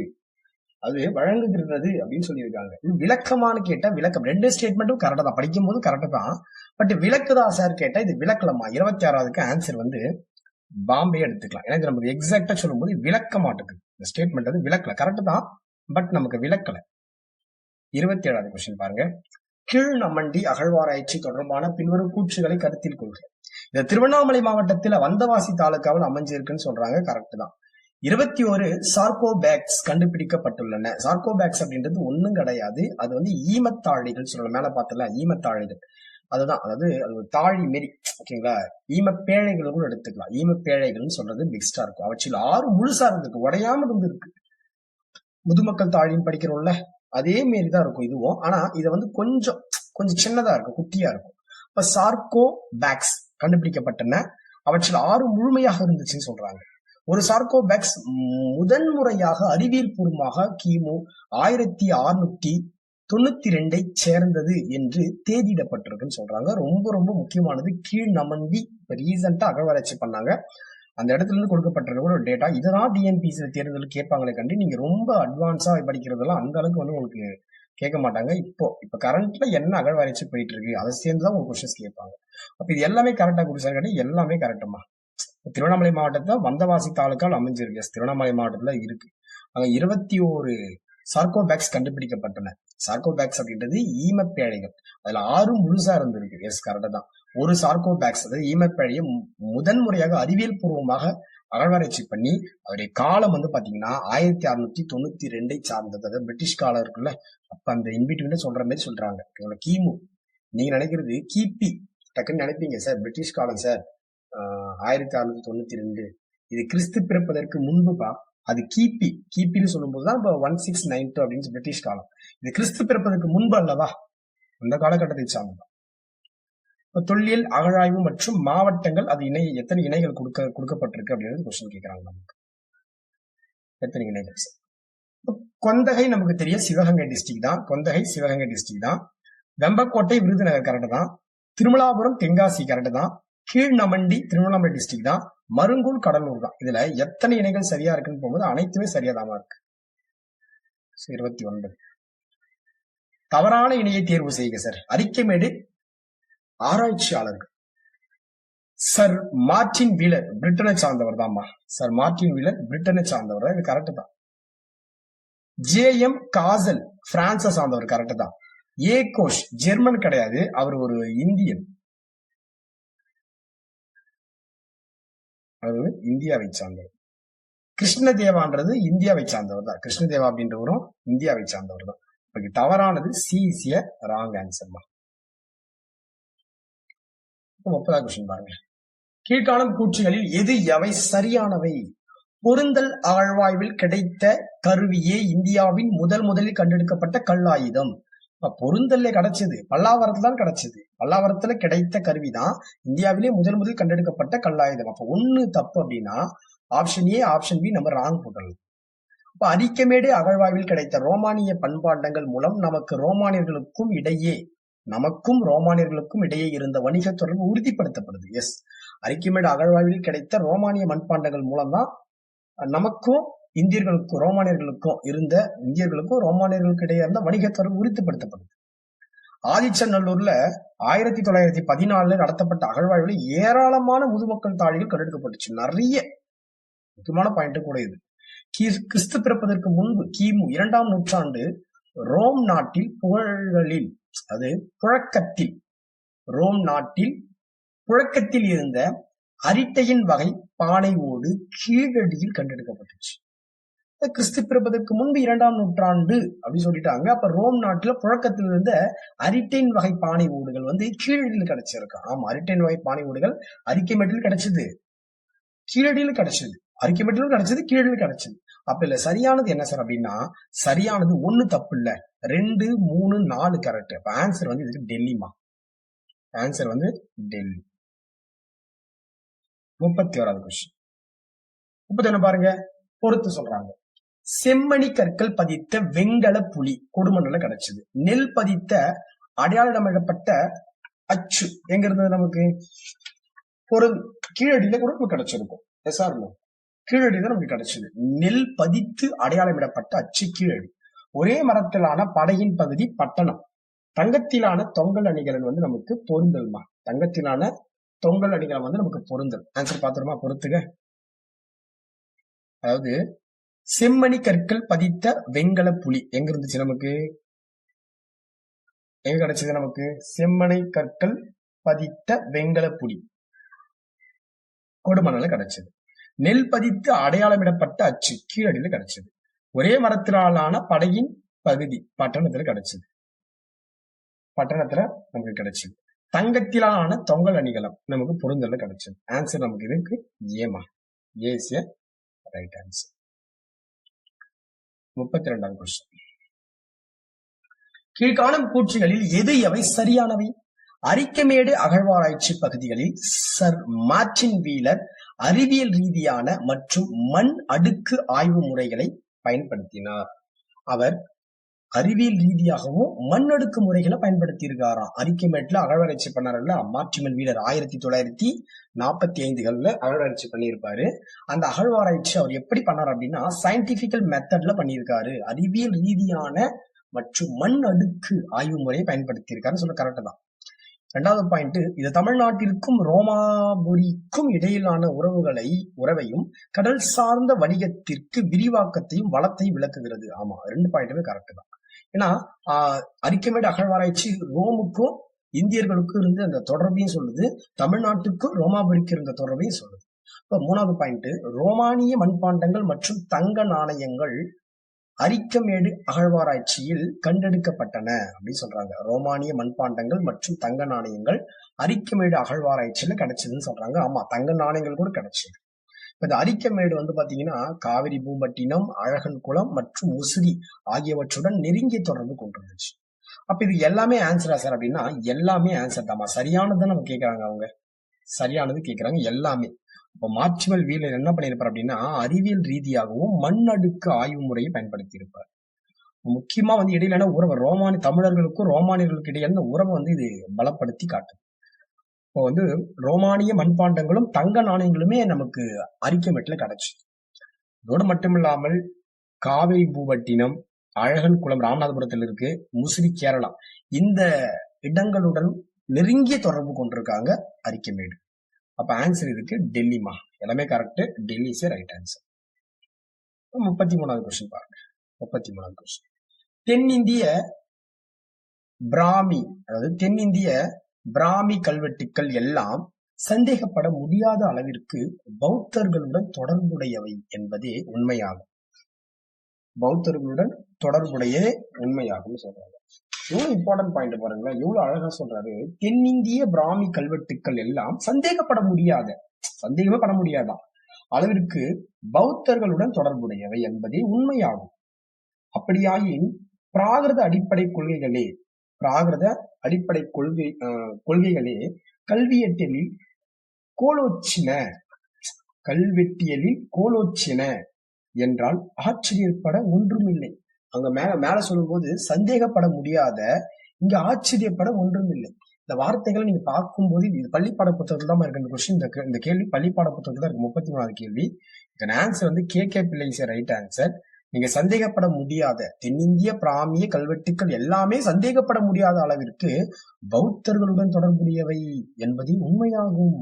அது வழங்குகிறது அப்படின்னு சொல்லியிருக்காங்க. இது விளக்கமானு கேட்டா விளக்கம். 2 ஸ்டேட்மெண்ட்டும் கரெக்டா தான், படிக்கும் போது கரெக்டா தான். பட் விளக்குதா சார் கேட்டா இது விளக்கலமா. 26வதுக்கு ஆன்சர் வந்து பாம்பே எடுத்துக்கலாம். ஏன்னா நமக்கு எக்ஸாக்டா சொல்லும் போது விளக்க மாட்டுக்கு. இந்த ஸ்டேட்மெண்ட் வந்து விளக்கல, கரெக்ட் தான், பட் நமக்கு விளக்கல. 27வது கொஸ்டின் பாருங்க. கீழ்நமண்டி அகழ்வாராய்ச்சி தொடர்பான பின்வரும் கூற்றுகளை கருத்தில் கொள்க. இந்த திருவண்ணாமலை மாவட்டத்துல வந்தவாசி தாலுகாவில் அமைஞ்சிருக்குன்னு சொல்றாங்க, கரெக்ட் தான். 21 சார்கோபேக்ஸ் கண்டுபிடிக்கப்பட்டுள்ளன. சார்கோபேக்ஸ் அப்படின்றது ஒண்ணும் கிடையாது, அது வந்து ஈமத்தாழிகள் சொல்லலாம். மேல பார்த்தல ஈமத்தாழிகள், அதுதான். அதாவது அது ஒரு தாழி மாரி, ஓகேங்களா. ஈமப்பேழைகள் கூட எடுத்துக்கலாம். ஈமப்பேழைகள்னு சொல்றது மிக்ஸ்டா இருக்கும். அவற்றில் 6 முழுசா இருந்திருக்கு, உடையாம இருந்திருக்கு. முதுமக்கள் தாழின்னு படிக்கிறோம்ல, அதே மாரிதான் இருக்கும் இதுவும். ஆனா இதை வந்து கொஞ்சம் சின்னதா இருக்கும், குட்டியா இருக்கும். இப்ப சார்கோபேக்ஸ் கண்டுபிடிக்கப்பட்டன. அவற்றில் 6 முழுமையாக இருந்துச்சுன்னு சொல்றாங்க. ஒரு சார்கோபேக்ஸ் முதன்முறையாக அறிவியல் பூர்வமாக கிமு 1692 சேர்ந்தது என்று தேதியிடப்பட்டிருக்குன்னு சொல்றாங்க. ரொம்ப ரொம்ப முக்கியமானது. கீழ்நமண்டி ரீசெண்டா அகழ்வாராய்ச்சி பண்ணாங்க, அந்த இடத்துல இருந்து கொடுக்கப்பட்டிருக்க ஒரு டேட்டா. இதெல்லாம் டிஎன்பிசி தேர்தல் கேட்பாங்களே கண்டி, நீங்க ரொம்ப அட்வான்ஸா படிக்கிறதெல்லாம் அந்த அளவுக்கு வந்து உங்களுக்கு கேட்க மாட்டாங்க. இப்ப கரண்ட்ல என்ன அகழ்வாராய்ச்சி போயிட்டு இருக்கு அதை சேர்ந்துதான் உங்களுக்கு கொஸ்டின்ஸ் கேட்பாங்க. அப்ப இது எல்லாமே கரெக்டா கொடுத்தாங்க கேட்டி, எல்லாமே கரெக்டுமா. திருவண்ணாமலை மாவட்டத்துல வந்தவாசி தாலுக்கால் அமைஞ்சிருக்கு. திருவண்ணாமலை மாவட்டத்துல இருக்கு. அங்க 21 சார்கோபேக்ஸ் கண்டுபிடிக்கப்பட்டன. சார்கோபேக்ஸ் அப்படின்றது ஈமப்பேழைகள். அதுல 6 முழுசா இருந்திருக்கு. எஸ், கரெக்டா தான். ஒரு சார்கோபேக்ஸ் அதாவது ஈமப்பேழையை முதன்முறையாக அறிவியல் பூர்வமாக அகழ்வாராய்ச்சி பண்ணி அவருடைய காலம் வந்து பாத்தீங்கன்னா 1692 சார்ந்தது. அதாவது பிரிட்டிஷ் காலம் இருக்குல்ல, அப்ப அந்த இன்பிட்வீன்ல சொல்ற மாதிரி சொல்றாங்க. கிமு நீங்க நினைக்கிறது கிபி டக்குன்னு நினைப்பீங்க சார், பிரிட்டிஷ் காலம் சார் 1692. இது கிறிஸ்து பிறப்பதற்கு முன்புப்பா. அது கிபின்னு சொல்லும் போதுதான் இப்ப 1692 அப்படின்னு பிரிட்டிஷ் காலம். இது கிறிஸ்து பிறப்பதற்கு முன்பு அல்லவா, அந்த காலகட்டத்தை சார்ந்ததான். தொல்லியல் அகழாய்வு மற்றும் மாவட்டங்கள், அது எத்தனை இணைகள் கொடுக்கப்பட்டிருக்கு அப்படின்றது கொஸ்டின் கேட்கிறாங்க நமக்கு. எத்தனை இணைகள்? கொந்தகை நமக்கு தெரிய சிவகங்கை டிஸ்ட்ரிக்ட் தான். கொந்தகை சிவகங்கை டிஸ்ட்ரிக்ட் தான். வெம்பக்கோட்டை விருதுநகர் கரெக்ட் தான். திருமலாபுரம் தென்காசி கரெக்ட் தான். கீழ்நமண்டி திருவண்ணாமலை டிஸ்ட்ரிக்ட் தான். மருங்கூர் கடலூர் தான். இதுல எத்தனை இணைகள் சரியா இருக்குன்னு போகும்போது அனைத்துமே சரியாதாமா இருக்கு. 29 தவறான இணையை தேர்வு செய்க சார். அரிக்கமேடு ஆராய்ச்சியாளர்கள் சர் மார்டின் வீலர் பிரிட்டனை சார்ந்தவர் தான்மா. சர் மார்டின் வீலர் பிரிட்டனை சார்ந்தவர் தான், இது கரெக்ட் தான். ஜே.எம். காசல் பிரான்ஸை சார்ந்தவர், கரெக்ட் தான். ஏ கோஷ் ஜெர்மன் கிடையாது, அவர் ஒரு இந்தியன், அவர் இந்தியாவை சார்ந்தவர். கிருஷ்ணதேவான்றது இந்தியாவை சார்ந்தவர் தான். கிருஷ்ணதேவா அப்படின்றவரும் இந்தியாவை சார்ந்தவர் தான். தவறானது சி இஸ் எ ராங் ஆன்சர்மா. 30வது கொஸ்டின் பாருங்க. கீழ்காணும் கூற்றுகளில் எது எவை சரியானவை? பொருந்தல் அகழ்வாய்வில் கிடைத்த கருவியே இந்தியாவின் முதலில் கண்டெடுக்கப்பட்ட கல்லாயுதம். பொருந்தல்ல கிடைச்சது பல்லாவரத்துல தான் கிடைச்சது. பல்லாவரத்துல கிடைத்த கருவிதான் இந்தியாவிலே முதலில் கண்டெடுக்கப்பட்ட கல்லாயுதம். அப்ப ஒண்ணு தப்பு அப்படின்னா ஆப்ஷன் ஏ ஆப்ஷன் பி நம்ம ராங் போட்டலாம். அப்ப அரிக்கமேடு அகழ்வாய்வில் கிடைத்த ரோமானிய பண்பாண்டங்கள் மூலம் நமக்கும் ரோமானியர்களுக்கும் இடையே இருந்த வணிக தொடர்பு உறுதிப்படுத்தப்படுது. எஸ், அரிக்கமேடு அகழ்வாய்வில் கிடைத்த ரோமானிய மண்பாண்டங்கள் மூலம் தான் நமக்கும் இந்தியர்களுக்கும் ரோமானியர்களுக்கு இடையே இருந்த வணிக தொடர்பு உறுதிப்படுத்தப்படுது. ஆதிச்சநல்லூர்ல 1914 நடத்தப்பட்ட அகழ்வாய்வில் ஏராளமான முதுமக்கள் தாழிகள் கண்டெடுக்கப்பட்டுச்சு. நிறைய முக்கியமான பாயிண்ட் கூட இது. கிறிஸ்து பிறப்பதற்கு முன்பு கிமு 2ஆம் நூற்றாண்டு ரோம் நாட்டில் புழக்கத்தில் இருந்த அரிட்டையின் வகை பானை ஓடு கீழடியில் கண்டெடுக்கப்பட்டுச்சு. கிறிஸ்து பிறப்பதற்கு முன்பு 2ஆம் நூற்றாண்டு அப்படின்னு சொல்லிட்டாங்க. அப்ப ரோம் நாட்டுல புழக்கத்தில் இருந்த அரிட்டைன் வகை பானை ஓடுகள் வந்து கீழடியில் கிடைச்சிருக்கு. ஆமா, அரிட்டைன் வகை பானை ஓடுகள் அரிக்கமேட்டில் கிடைச்சது, கீழடியில் கிடைச்சது, அரிக்கமேட்டிலும் கிடைச்சது, கீழடியில் கிடைச்சது. அப்ப இல்ல சரியானது என்ன சார் அப்படின்னா, சரியானது 1 தப்பு இல்ல, 2, 3, 4 கரெக்ட். அப்ப ஆன்சர் வந்து இதுக்கு டெல்லிமா. ஆன்சர் வந்து டெல்லி. 31வது கொஸ்டின். 31 பாருங்க, பொறுத்து சொல்றாங்க. செம்மணி கற்கள் பதித்த வெண்கல புலி கொடுமண்ணுல கிடைச்சது. நெல் பதித்த அடையாளமிடப்பட்ட அச்சு எங்க இருந்தது நமக்கு? கீழடியில கூட கிடைச்சிருக்கும். கீழடியில நமக்கு கிடைச்சது. நெல் பதித்து அடையாளமிடப்பட்ட அச்சு கீழடி. ஒரே மரத்திலான படையின் பகுதி பட்டணம். தங்கத்திலான தொங்கல் அணிகலன் வந்து நமக்கு பொருந்தல்மா. தங்கத்திலான தொங்கல் அணிகலன் வந்து நமக்கு பொருந்தல். ஆன்சர் பாத்துருமா? பொறுத்துக. அதாவது செம்மணி கற்கள் பதித்த வெண்கல புலி எங்க இருந்துச்சு நமக்கு? எங்க கிடைச்சது நமக்கு? செம்மணி கற்கள் பதித்த வெண்கல புலி கொடுமணல கிடைச்சது. நெல் பதித்து அடையாளமிடப்பட்ட அச்சு கீழடியில கிடைச்சது. ஒரே மரத்திலான படையின் பகுதி பட்டணத்துல கிடைச்சது. நமக்கு கிடைச்சது. தங்கத்திலான தொங்கல் அணிகலம் நமக்கு பொருந்தல்ல கிடைச்சது. ஆன்சர் நமக்கு இதுக்கு ஏமா. ஏஸ் ஏ ரைட் ஆன்சர். 32வது கொஸ்டின். கீழ்காணும் கூற்றுகளில் எது எவை சரியானவை? அரிக்கமேடு அகழ்வாராய்ச்சி பகுதிகளில் சர் மார்டின் வீலர் அறிவியல் ரீதியான மற்றும் மண் அடுக்கு ஆய்வு முறைகளை பயன்படுத்தினார். அவர் அறிவியல் ரீதியாகவும் மண் அடுக்கு முறைகளை பயன்படுத்தி இருக்காராம். அரிக்கமேட்ல அகழ்வாராய்ச்சி பண்ணாருல்ல மார்டின் வீலர் 1945 அகழ்வாராய்ச்சி பண்ணியிருப்பாரு. அந்த அகழ்வாராய்ச்சி அவர் எப்படி பண்ணார் அப்படின்னா சயின்டிபிக்கல் மெத்தட்ல பண்ணியிருக்காரு. அறிவியல் ரீதியான மற்றும் மண் அடுக்கு ஆய்வு முறையை பயன்படுத்தி இருக்காருன்னு சொல்ல கரெக்ட் தான். 2வது பாயிண்ட், இது தமிழ்நாட்டிற்கும் ரோமாபுரிக்கும் இடையிலான உறவையும் கடல் சார்ந்த வணிகத்திற்கு விரிவாக்கத்தையும் வளத்தையும் விளக்குகிறது. ஆமா, 2 பாயிண்ட்டுமே கரெக்ட் தான். ஏன்னா அரிக்கமேடு அகழ்வாராய்ச்சி ரோமுக்கும் இந்தியர்களுக்கும் இருந்த அந்த தொடர்பையும் சொல்லுது, தமிழ்நாட்டுக்கும் ரோமாபுரிக்கு இருந்த தொடர்பையும் சொல்லுது. இப்ப 3வது பாயிண்ட், ரோமானிய மண்பாண்டங்கள் மற்றும் தங்க நாணயங்கள் அரிக்கமேடு அகழ்வாராய்ச்சியில் கண்டெடுக்கப்பட்டன அப்படின்னு சொல்றாங்க. ரோமானிய மண்பாண்டங்கள் மற்றும் தங்க நாணயங்கள் அரிக்கமேடு அகழ்வாராய்ச்சியில கிடைச்சதுன்னு சொல்றாங்க. ஆமா, தங்க நாணயங்கள் கூட கிடைச்சது. இந்த அரிக்கமேடு வந்து பாத்தீங்கன்னா காவிரி பூம்பட்டினம், அழகன் குளம் மற்றும் முசிறி ஆகியவற்றுடன் நெருங்கிய தொடர்பு கொண்டிருந்துச்சு. அப்ப இது எல்லாமே ஆன்சரா சார் அப்படின்னா எல்லாமே ஆன்சர் தாமா. சரியானது நம்ம கேட்கறாங்க, அவங்க சரியானது கேட்கறாங்க எல்லாமே. அப்ப மார்டின் வீலர் என்ன பண்ணிருப்பார் அப்படின்னா அறிவியல் ரீதியாகவும் மண் அடுக்கு ஆய்வு முறையை பயன்படுத்தி இருப்பார். முக்கியமா வந்து இடையிலான உறவு தமிழர்களுக்கும் ரோமானியர்களுக்கு இடையிலான உறவை வந்து இது பலப்படுத்தி காட்டுது. இப்போ வந்து ரோமானிய மண்பாண்டங்களும் தங்க நாணயங்களுமே நமக்கு அரிக்கமேட்ல கிடைச்சு. இதோடு மட்டுமில்லாமல் காவிரி பூபட்டினம், அழகன் குளம் ராமநாதபுரத்தில் இருக்கு, முசிறி கேரளா, இந்த இடங்களுடன் நெருங்கிய தொடர்பு கொண்டிருக்காங்க அரிக்கமேடு. அப்ப ஆன்சர் இதுக்கு டெல்லிமா. எல்லாமே correct. Delhi is right answer. 33வது கொஸ்டின் பாருங்க. 33வது கொஸ்டின். தென்னிந்திய பிராமி கல்வெட்டுக்கள் எல்லாம் சந்தேகப்பட முடியாத அளவிற்கு பௌத்தர்களுடன் தொடர்புடையவை என்பதே உண்மையாகும். பௌத்தர்களுடன் தொடர்புடையதே உண்மையாகும் சொல்றாங்க. எவ்வளவு இம்பார்ட்டன்ட் பாயிண்ட் பாருங்களேன், எவ்வளவு அழகா சொல்றாரு. தென்னிந்திய பிராமி கல்வெட்டுக்கள் எல்லாம் சந்தேகமே பட முடியாதான் அளவிற்கு பௌத்தர்களுடன் தொடர்புடையவை என்பதே உண்மையாகும். அப்படியாயின் பிராகிருத அடிப்படை கொள்கைகளே கல்வெட்டியலில் கோலோச்சின என்றால் ஆச்சரியப்பட ஒன்றுமில்லை. அங்க மேல சொல்லும் போது சந்தேகப்பட முடியாத, இங்க ஆச்சரியப்பட ஒன்றுமில்லை. இந்த வார்த்தைகளை நீங்க பார்க்கும்போது இது பள்ளிப்பாட புத்தகத்துல தான் இருக்கு. இந்த கொஸ்டின், இந்த கேள்வி பள்ளிப்பாட புத்தகத்துல இருக்கு. 33வது கேள்வி. இதன் ஆன்சர் வந்து கே பிள்ளை இஸ் ரைட் ஆன்சர். நீங்க சந்தேகப்பட முடியாத தென்னிந்திய பிராமிய கல்வெட்டுக்கள் எல்லாமே சந்தேகப்பட முடியாத அளவிற்கு பௌத்தர்களுடன் தொடர்புடையவை என்பது உண்மையாகும்.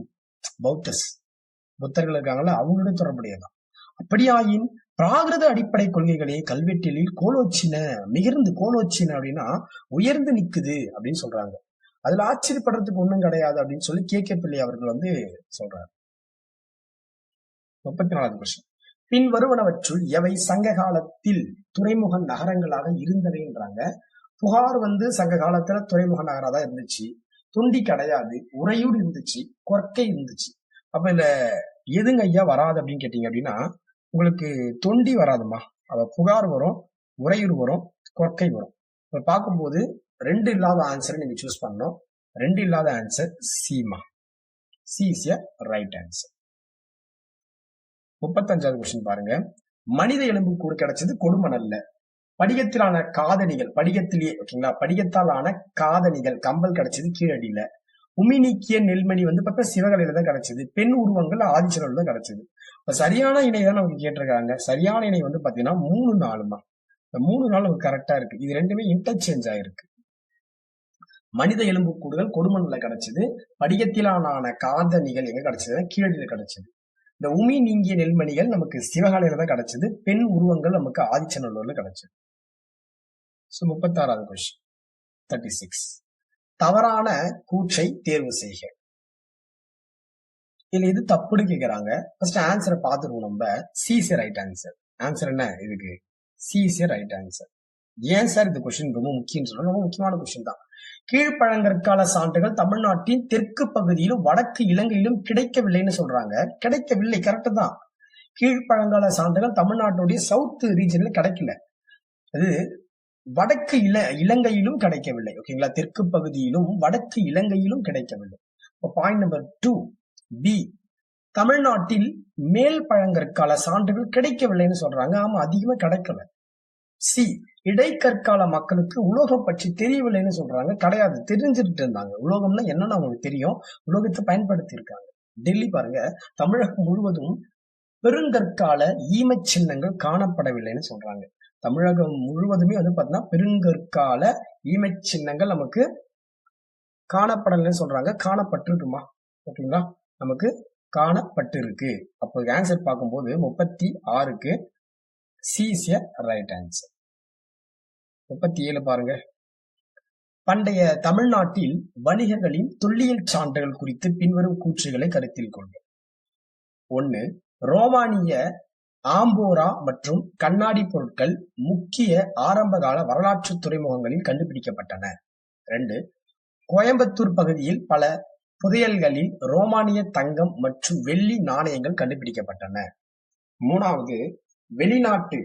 புத்தர்கள் இருக்காங்கல்ல, அவங்களுடன் தொடர்புடையதான். அப்படியாயின் பிராகிருத அடிப்படை கொள்கைகளே கல்வெட்டியலில் மிகுந்து கோலோச்சின அப்படின்னா உயர்ந்து நிக்குது அப்படின்னு சொல்றாங்க. அதுல ஆச்சரியப்படுறதுக்கு ஒண்ணும் கிடையாது அப்படின்னு சொல்லி கே பிள்ளை அவர்கள் வந்து சொல்றாரு. 34வது கொஸ்டின். பின் வருவனவற்றுள் எவை சங்க காலத்தில் துறைமுக நகரங்களாக இருந்தவைன்றாங்க. புகார் சங்க காலத்துல துறைமுக நகரா தான் இருந்துச்சு. தொண்டி கிடையாது, உறையூர் இருந்துச்சு, கொற்கை இருந்துச்சு. அப்ப இதுல எதுங்க ஐயா வராது அப்படின்னு கேட்டீங்க அப்படின்னா, உங்களுக்கு தொண்டி வராதுமா. அவ புகார் வரும், உறையூர் வரும், கொற்கை வரும். இப்ப பார்க்கும்போது 2 இல்லாத ஆன்சரை நீங்க சூஸ் பண்ணணும். 2 இல்லாத ஆன்சர் சீமா. C is a right answer. 35வது கொஸ்டின் பாருங்க. மனித எலும்பு கூடு கிடைச்சது கொடுமணல்ல. படிகத்திலான காதணிகள், படிகத்திலேயே ஓகேங்களா, படிகத்தால் ஆன காதணிகள் கம்பல் கிடைச்சது கீழடியில. உமி நீக்கிய நெல்மணி பார்த்தா சிவகலையில தான் கிடைச்சது. பெண் உருவங்கள் ஆதிச்சலூர்ல தான் கிடைச்சது. இப்ப சரியான இணை தான் நமக்கு கேட்டிருக்காங்க. சரியான இணை பாத்தீங்கன்னா 3 நாளுமா. இந்த 3 நாள் நமக்கு கரெக்டா இருக்கு. இது ரெண்டுமே இன்டர்சேஞ்ச் ஆயிருக்கு. மனித எலும்பு கூடுகள் கொடுமண்ல கிடைச்சது. படிகத்திலான காதணிகள் எங்க கிடைச்சது? கீழடியில கிடைச்சது. இந்த உமி நீங்கிய நெல்மணிகள் நமக்கு சிவகாலையில தான் கிடைச்சது. பெண் உருவங்கள் நமக்கு ஆதிச்சநல்லூர்ல கிடைச்சது. 36வது கொஸ்டின் 36. தவறான கூற்றை தேர்வு செய்க. இதுல எது தப்புன்னு கேக்குறாங்க. ஃபர்ஸ்ட் ஆன்சரை பார்த்துருவோம் நம்ம. C is right answer. Answer என்ன இதுக்கு? C is right answer. ஏன் சார் இந்த கொஸ்டின் ரொம்ப முக்கியம் சொல்றோம்? ரொம்ப முக்கியமான கொஸ்டின் தான். கீழ்ப்பழங்கற்கால சான்றுகள் தமிழ்நாட்டின் தெற்கு பகுதியிலும் வடக்கு இலங்கையிலும் கிடைக்கவில்லைன்னு சொல்றாங்க. கிடைக்கவில்லை, கரெக்ட் தான். கீழ்ப்பழங்கால சான்றுகள் தமிழ்நாட்டுடைய சவுத் ரீஜன்ல கிடைக்கல. அது வடக்கு இலங்கையிலும் கிடைக்கவில்லை. ஓகேங்களா, தெற்கு பகுதியிலும் வடக்கு இலங்கையிலும் கிடைக்கவில்லை. பாயிண்ட் நம்பர் 2 பி, தமிழ்நாட்டில் மேல் பழங்கற்கால சான்றுகள் கிடைக்கவில்லைன்னு சொல்றாங்க. ஆமா, அதிகமா கிடைக்கல. சி, இடைக்கற்கால மக்களுக்கு உலோகம் பற்றி தெரியவில்லைன்னு சொல்றாங்க. கிடையாது, தெரிஞ்சுட்டு இருந்தாங்க. உலோகம்னா என்னன்னு அவங்களுக்கு தெரியும், உலோகத்தை பயன்படுத்தி இருக்காங்க. டெல்லி பாருங்க, தமிழகம் முழுவதும் பெருங்கற்கால ஈம சின்னங்கள் காணப்படவில்லைன்னு சொல்றாங்க. தமிழகம் முழுவதுமே பாத்தீங்கன்னா பெருங்கற்கால ஈமை சின்னங்கள் நமக்கு காணப்படலன்னு சொல்றாங்க. காணப்பட்டிருக்குமா? ஓகேங்களா, நமக்கு காணப்பட்டு இருக்கு. அப்போ ஆன்சர் பார்க்கும்போது 36க்கு C is a right answer. 37 பாருங்க. பண்டைய தமிழ்நாட்டில் வணிகர்களின் தொல்லியல் சான்றுகள் குறித்து பின்வரும் கூற்றுகளை கருத்தில் கொள்க. 1. ரோமானிய ஆம்போரா மற்றும் கண்ணாடி பொருட்கள் முக்கிய ஆரம்பகால வரலாற்று துறைமுகங்களில் கண்டுபிடிக்கப்பட்டன. 2. கோயம்புத்தூர் பகுதியில் பல புதையல்களில் ரோமானிய தங்கம் மற்றும் வெள்ளி நாணயங்கள் கண்டுபிடிக்கப்பட்டன. 3. வெளிநாட்டு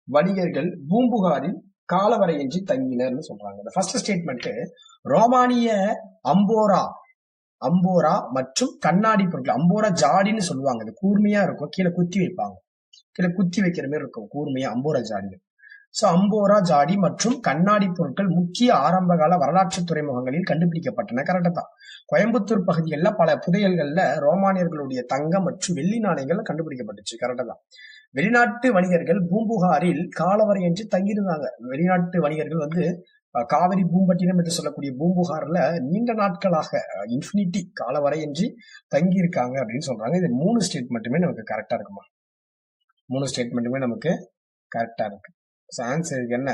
வணிகர்கள் பூம்புகாரில் காலவரையின்றி தங்கினர் சொல்றாங்க. ஃபர்ஸ்ட் ஸ்டேட்மெண்ட், ரோமானிய அம்போரா மற்றும் கண்ணாடி பொருட்கள், அம்போரா ஜாடின்னு சொல்லுவாங்க. அது கூர்மையா இருக்கும், கீழே குத்தி வைப்பாங்க, கீழே குத்தி வைக்கிற மாதிரி இருக்கும் கூர்மையா அம்போரா ஜாடி. சோ அம்போரா ஜாடி மற்றும் கண்ணாடி பொருட்கள் முக்கிய ஆரம்பகால வரலாற்று துறைமுகங்களில் கண்டுபிடிக்கப்பட்டன. கரெக்டா தான். கோயம்புத்தூர் பகுதிகளில் பல புதையல்கள்ல ரோமானியர்களுடைய தங்கம் மற்றும் வெள்ளி நாணயங்கள் கண்டுபிடிக்கப்பட்டுச்சு. கரெக்டா தான். வெளிநாட்டு வணிகர்கள் பூம்புகாரில் காலவரையின்றி தங்கியிருந்தாங்க. வெளிநாட்டு வணிகர்கள் காவிரி பூம்பட்டினம் என்று சொல்லக்கூடிய பூம்புகார்ல நீண்ட நாட்களாக இன்ஃபினிட்டி காலவரையின்றி தங்கி இருக்காங்க அப்படின்னு சொல்றாங்க. இது 3 ஸ்டேட்மெண்ட்டுமே நமக்கு கரெக்டா இருக்குமா? 3 ஸ்டேட்மெண்ட்டுமே நமக்கு கரெக்டா இருக்கு. ஆன்சர் என்ன?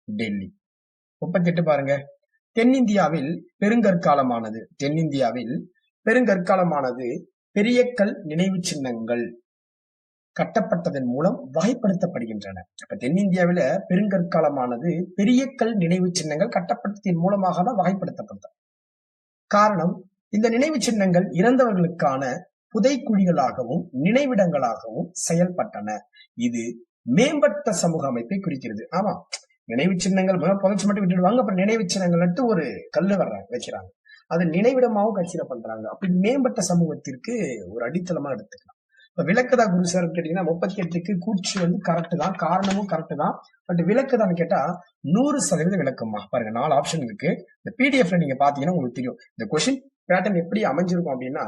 டெல்லி. 38 பாருங்க. தென்னிந்தியாவில் பெருங்கற்காலமானது பெரியக்கல் நினைவு சின்னங்கள் கட்டப்பட்டதன் மூலம் வகைப்படுத்தப்படுகின்றன. அப்ப தென்னிந்தியாவில பெருங்கற்காலமானது பெரியக்கல் நினைவு சின்னங்கள் கட்டப்பட்டதன் மூலமாக தான் வகைப்படுத்தப்பட்டது. காரணம், இந்த நினைவு சின்னங்கள் இறந்தவர்களுக்கான புதைக்குழிகளாகவும் நினைவிடங்களாகவும் செயல்பட்டன. இது மேம்பட்ட சமூக அமைப்பை குறிக்கிறது. ஆமா, நினைவு சின்னங்கள் புதைச்சு மட்டும் விட்டுடுவாங்க, அப்புறம் நினைவு சின்னங்கள் ஒரு கல்லு வைக்கிறாங்க, அது நினைவிடமாகவும் கட்சியில பண்றாங்க. அப்படி மேம்பட்ட சமூகத்திற்கு ஒரு அடித்தளமா எடுத்துக்கலாம். இப்ப விளக்குதா குரு சார் கேட்டீங்கன்னா 38க்கு கூற்று கரெக்ட் தான், காரணமும் கரெக்ட் தான். பட் விளக்குதான்னு கேட்டா 100% விளக்கமா. பாருங்க, 4 ஆப்ஷன் இருக்கு. இந்த பிடிஎஃப்ல நீங்க பாத்தீங்கன்னா உங்களுக்கு தெரியும் இந்த கொஸ்டின் பேட்டர்ன் எப்படி அமைஞ்சிருக்கும் அப்படின்னா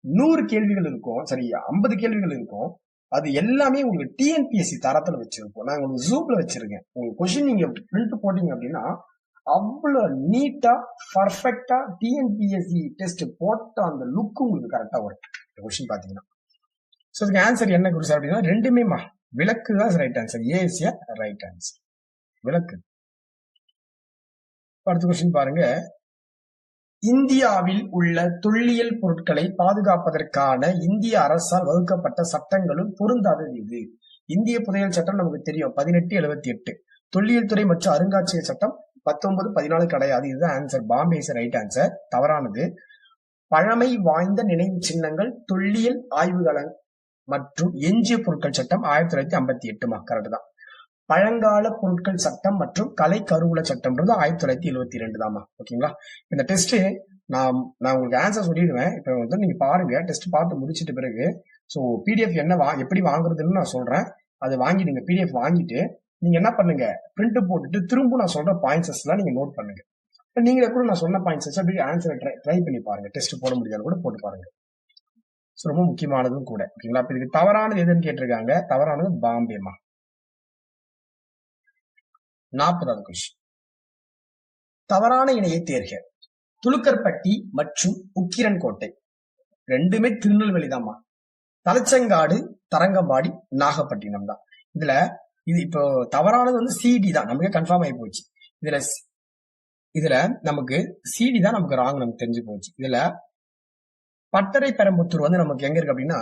100 கேள்விகள் இருக்கும், சரி 50 கேள்விகள் இருக்கும். அது எல்லாமே உங்களுக்கு டிஎன்பிஎஸ்சி தரத்துல வச்சிருப்போம். நான் உங்களுக்கு ஜூம்ல வச்சிருக்கேன். உங்களுக்கு கொஸ்டின் நீங்க பிரிண்ட் போட்டீங்க அப்படின்னா அவ்வளவு நீட்டா பர்ஃபெக்டா டிஎன்பிஎஸ்சி டெஸ்ட் போட்ட அந்த லுக் உங்களுக்கு கரெக்டா வரும் கொஸ்டின் பாத்தீங்கன்னா. சோ இதுக்கு ஆன்சர் என்ன குரு சார் அப்படின்னா ரெண்டுமேமா விளக்கு தான் right answer. A is right answer, விளக்கு. அடுத்த கொஸ்டின் பாருங்க. இந்தியாவில் உள்ள தொல்லியல் பொருட்களை பாதுகாப்பதற்கான இந்திய அரசால் வகுக்கப்பட்ட சட்டங்களும் பொருந்தாதது இது. இந்திய புதையல் சட்டம் நமக்கு தெரியும் 1878. தொல்லியல் துறை மற்றும் அருங்காட்சியக சட்டம் 1914 கிடையாது. இதுதான் answer. Bombay is right answer. தவறானது. பழமை வாய்ந்த நினைவு சின்னங்கள் தொல்லியல் ஆய்வுகளம் மற்றும் எஞ்சிய பொருட்கள் சட்டம் 1958 கரெக்ட் தான். பழங்கால பொருட்கள் சட்டம் மற்றும் கலை கருவூல சட்டம்ன்றது 1972 தாமா. ஓகேங்களா? இந்த டெஸ்ட் நான் உங்களுக்கு ஆன்சர் சொல்லிடுவேன். இப்ப வந்து நீங்க பாருங்க, டெஸ்ட் பார்த்து முடிச்சிட்ட பிறகு ஸோ பிடிஎஃப் எப்படி வாங்குறதுன்னு நான் சொல்றேன். அதை வாங்கிடுங்க. பிடிஎஃப் வாங்கிட்டு நீங்க என்ன பண்ணுங்க, பிரிண்ட் போட்டுட்டு திரும்ப நான் சொல்ற பாயிண்ட்ஸ் எல்லாம் நீங்க நோட் பண்ணுங்க. நீங்களே கூட நான் சொன்ன பாயிண்ட்ஸ் அப்படி ஆன்சரை ட்ரை பண்ணி பாருங்க. டெஸ்ட் போட முடியாது கூட போட்டு பாருங்க. ரொம்ப முக்கியமானதும் கூட. ஓகேங்களா? இப்ப இதுக்கு தவறானது எதுன்னு கேட்டிருக்காங்க. தவறானது பாம்பேமா. 40வது கொஸ்டின். தவறான இணையை தேர்க. துலுக்கர்பட்டி மற்றும் உக்கிரன் கோட்டை ரெண்டுமே திருநெல்வேலி தான்மா. தலச்சங்காடு, தரங்கம்பாடி, நாகப்பட்டினம் தான். இது இப்போ தவறானது வந்து சிடி தான். நமக்கு கன்ஃபார்ம் ஆகி போச்சு. இதுல நமக்கு சிடி தான் நமக்கு ராங், நமக்கு தெரிஞ்சு போச்சு. இதுல பட்டறை பெரம்புத்தூர் வந்து நமக்கு எங்க இருக்கு அப்படின்னா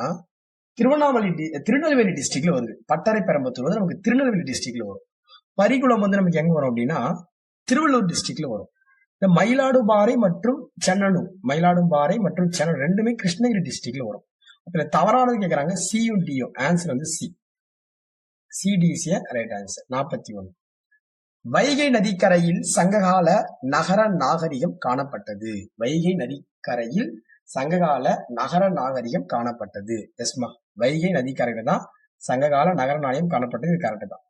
திருநெல்வேலி டிஸ்ட்ரிக்ட்ல வருது. பட்டறை பெரம்புத்தூர் வந்து நமக்கு திருநெல்வேலி டிஸ்ட்ரிக்ட்ல வரும். பரிகுளம் வந்து நமக்கு எங்க வரும் அப்படின்னா திருவள்ளூர் டிஸ்ட்ரிக்ட்ல வரும். இந்த மயிலாடுபாறை மற்றும் சென்னனூர் ரெண்டுமே கிருஷ்ணகிரி டிஸ்ட்ரிக்ட்ல வரும். அப்ப தவறானது கேட்கறாங்க. சியும் டியும். ஆன்சர் வந்து சி. சிடிசிய ரைட் ஆன்சர். 41. வைகை நதிக்கரையில் சங்ககால நகர நாகரிகம் காணப்பட்டது. வைகை நதிக்கரையில் சங்ககால நகர நாகரிகம் காணப்பட்டது. எஸ்மா, வைகை நதிக்கரையில தான் சங்ககால நகர நாகரிகம் காணப்பட்டது. இது கரெக்ட் தான்.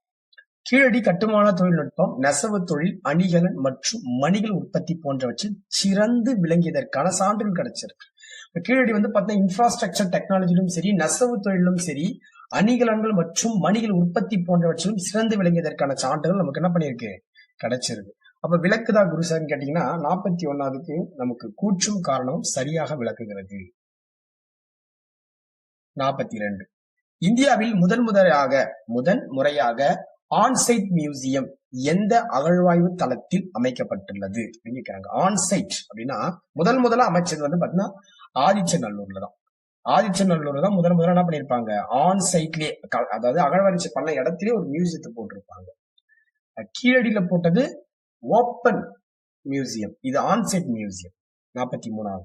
கீழடி கட்டுமான தொழில்நுட்பம், நெசவு தொழில், அணிகலன் மற்றும் மணிகள் உற்பத்தி போன்றவற்றில் சிறந்து விளங்கியதற்கான சான்றுகள் கிடைச்சிருக்கு. கீழடி வந்து பார்த்தீங்கன்னா இன்ஃப்ராஸ்ட்ரக்சர் டெக்னாலஜிலும் சரி, நெசவு தொழிலும் சரி, அணிகலன்கள் மற்றும் மணிகள் உற்பத்தி போன்றவற்றிலும் சிறந்து விளங்கியதற்கான சான்றுகள் நமக்கு என்ன பண்ணிருக்கு, கிடைச்சிருக்கு. அப்ப விளக்குதா குரு சார்ன்னு கேட்டீங்கன்னா 41க்கு நமக்கு கூற்றும் காரணமும் சரியாக விளக்குகிறது. 42. இந்தியாவில் முதன் முறையாக ஆன்சைட் மியூசியம் எந்த அகழ்வாய்வு தளத்தில் அமைக்கப்பட்டுள்ளது கேட்கிறாங்க. ஆன்சைட் அப்படின்னா முதல்ல அமைச்சது வந்து பாத்தீங்கன்னா ஆதிச்சநல்லூர்ல தான். ஆதிச்சநல்லூர்ல தான் முதல்ல என்ன பண்ணிருப்பாங்க, ஆன்சைட்லயே, அதாவது அகழ்வாய்ச்சி பண்ண இடத்திலே ஒரு மியூசியத்தை போட்டிருப்பாங்க. கீழடியில போட்டது ஓப்பன் மியூசியம், இது ஆன்சைட் மியூசியம். 43.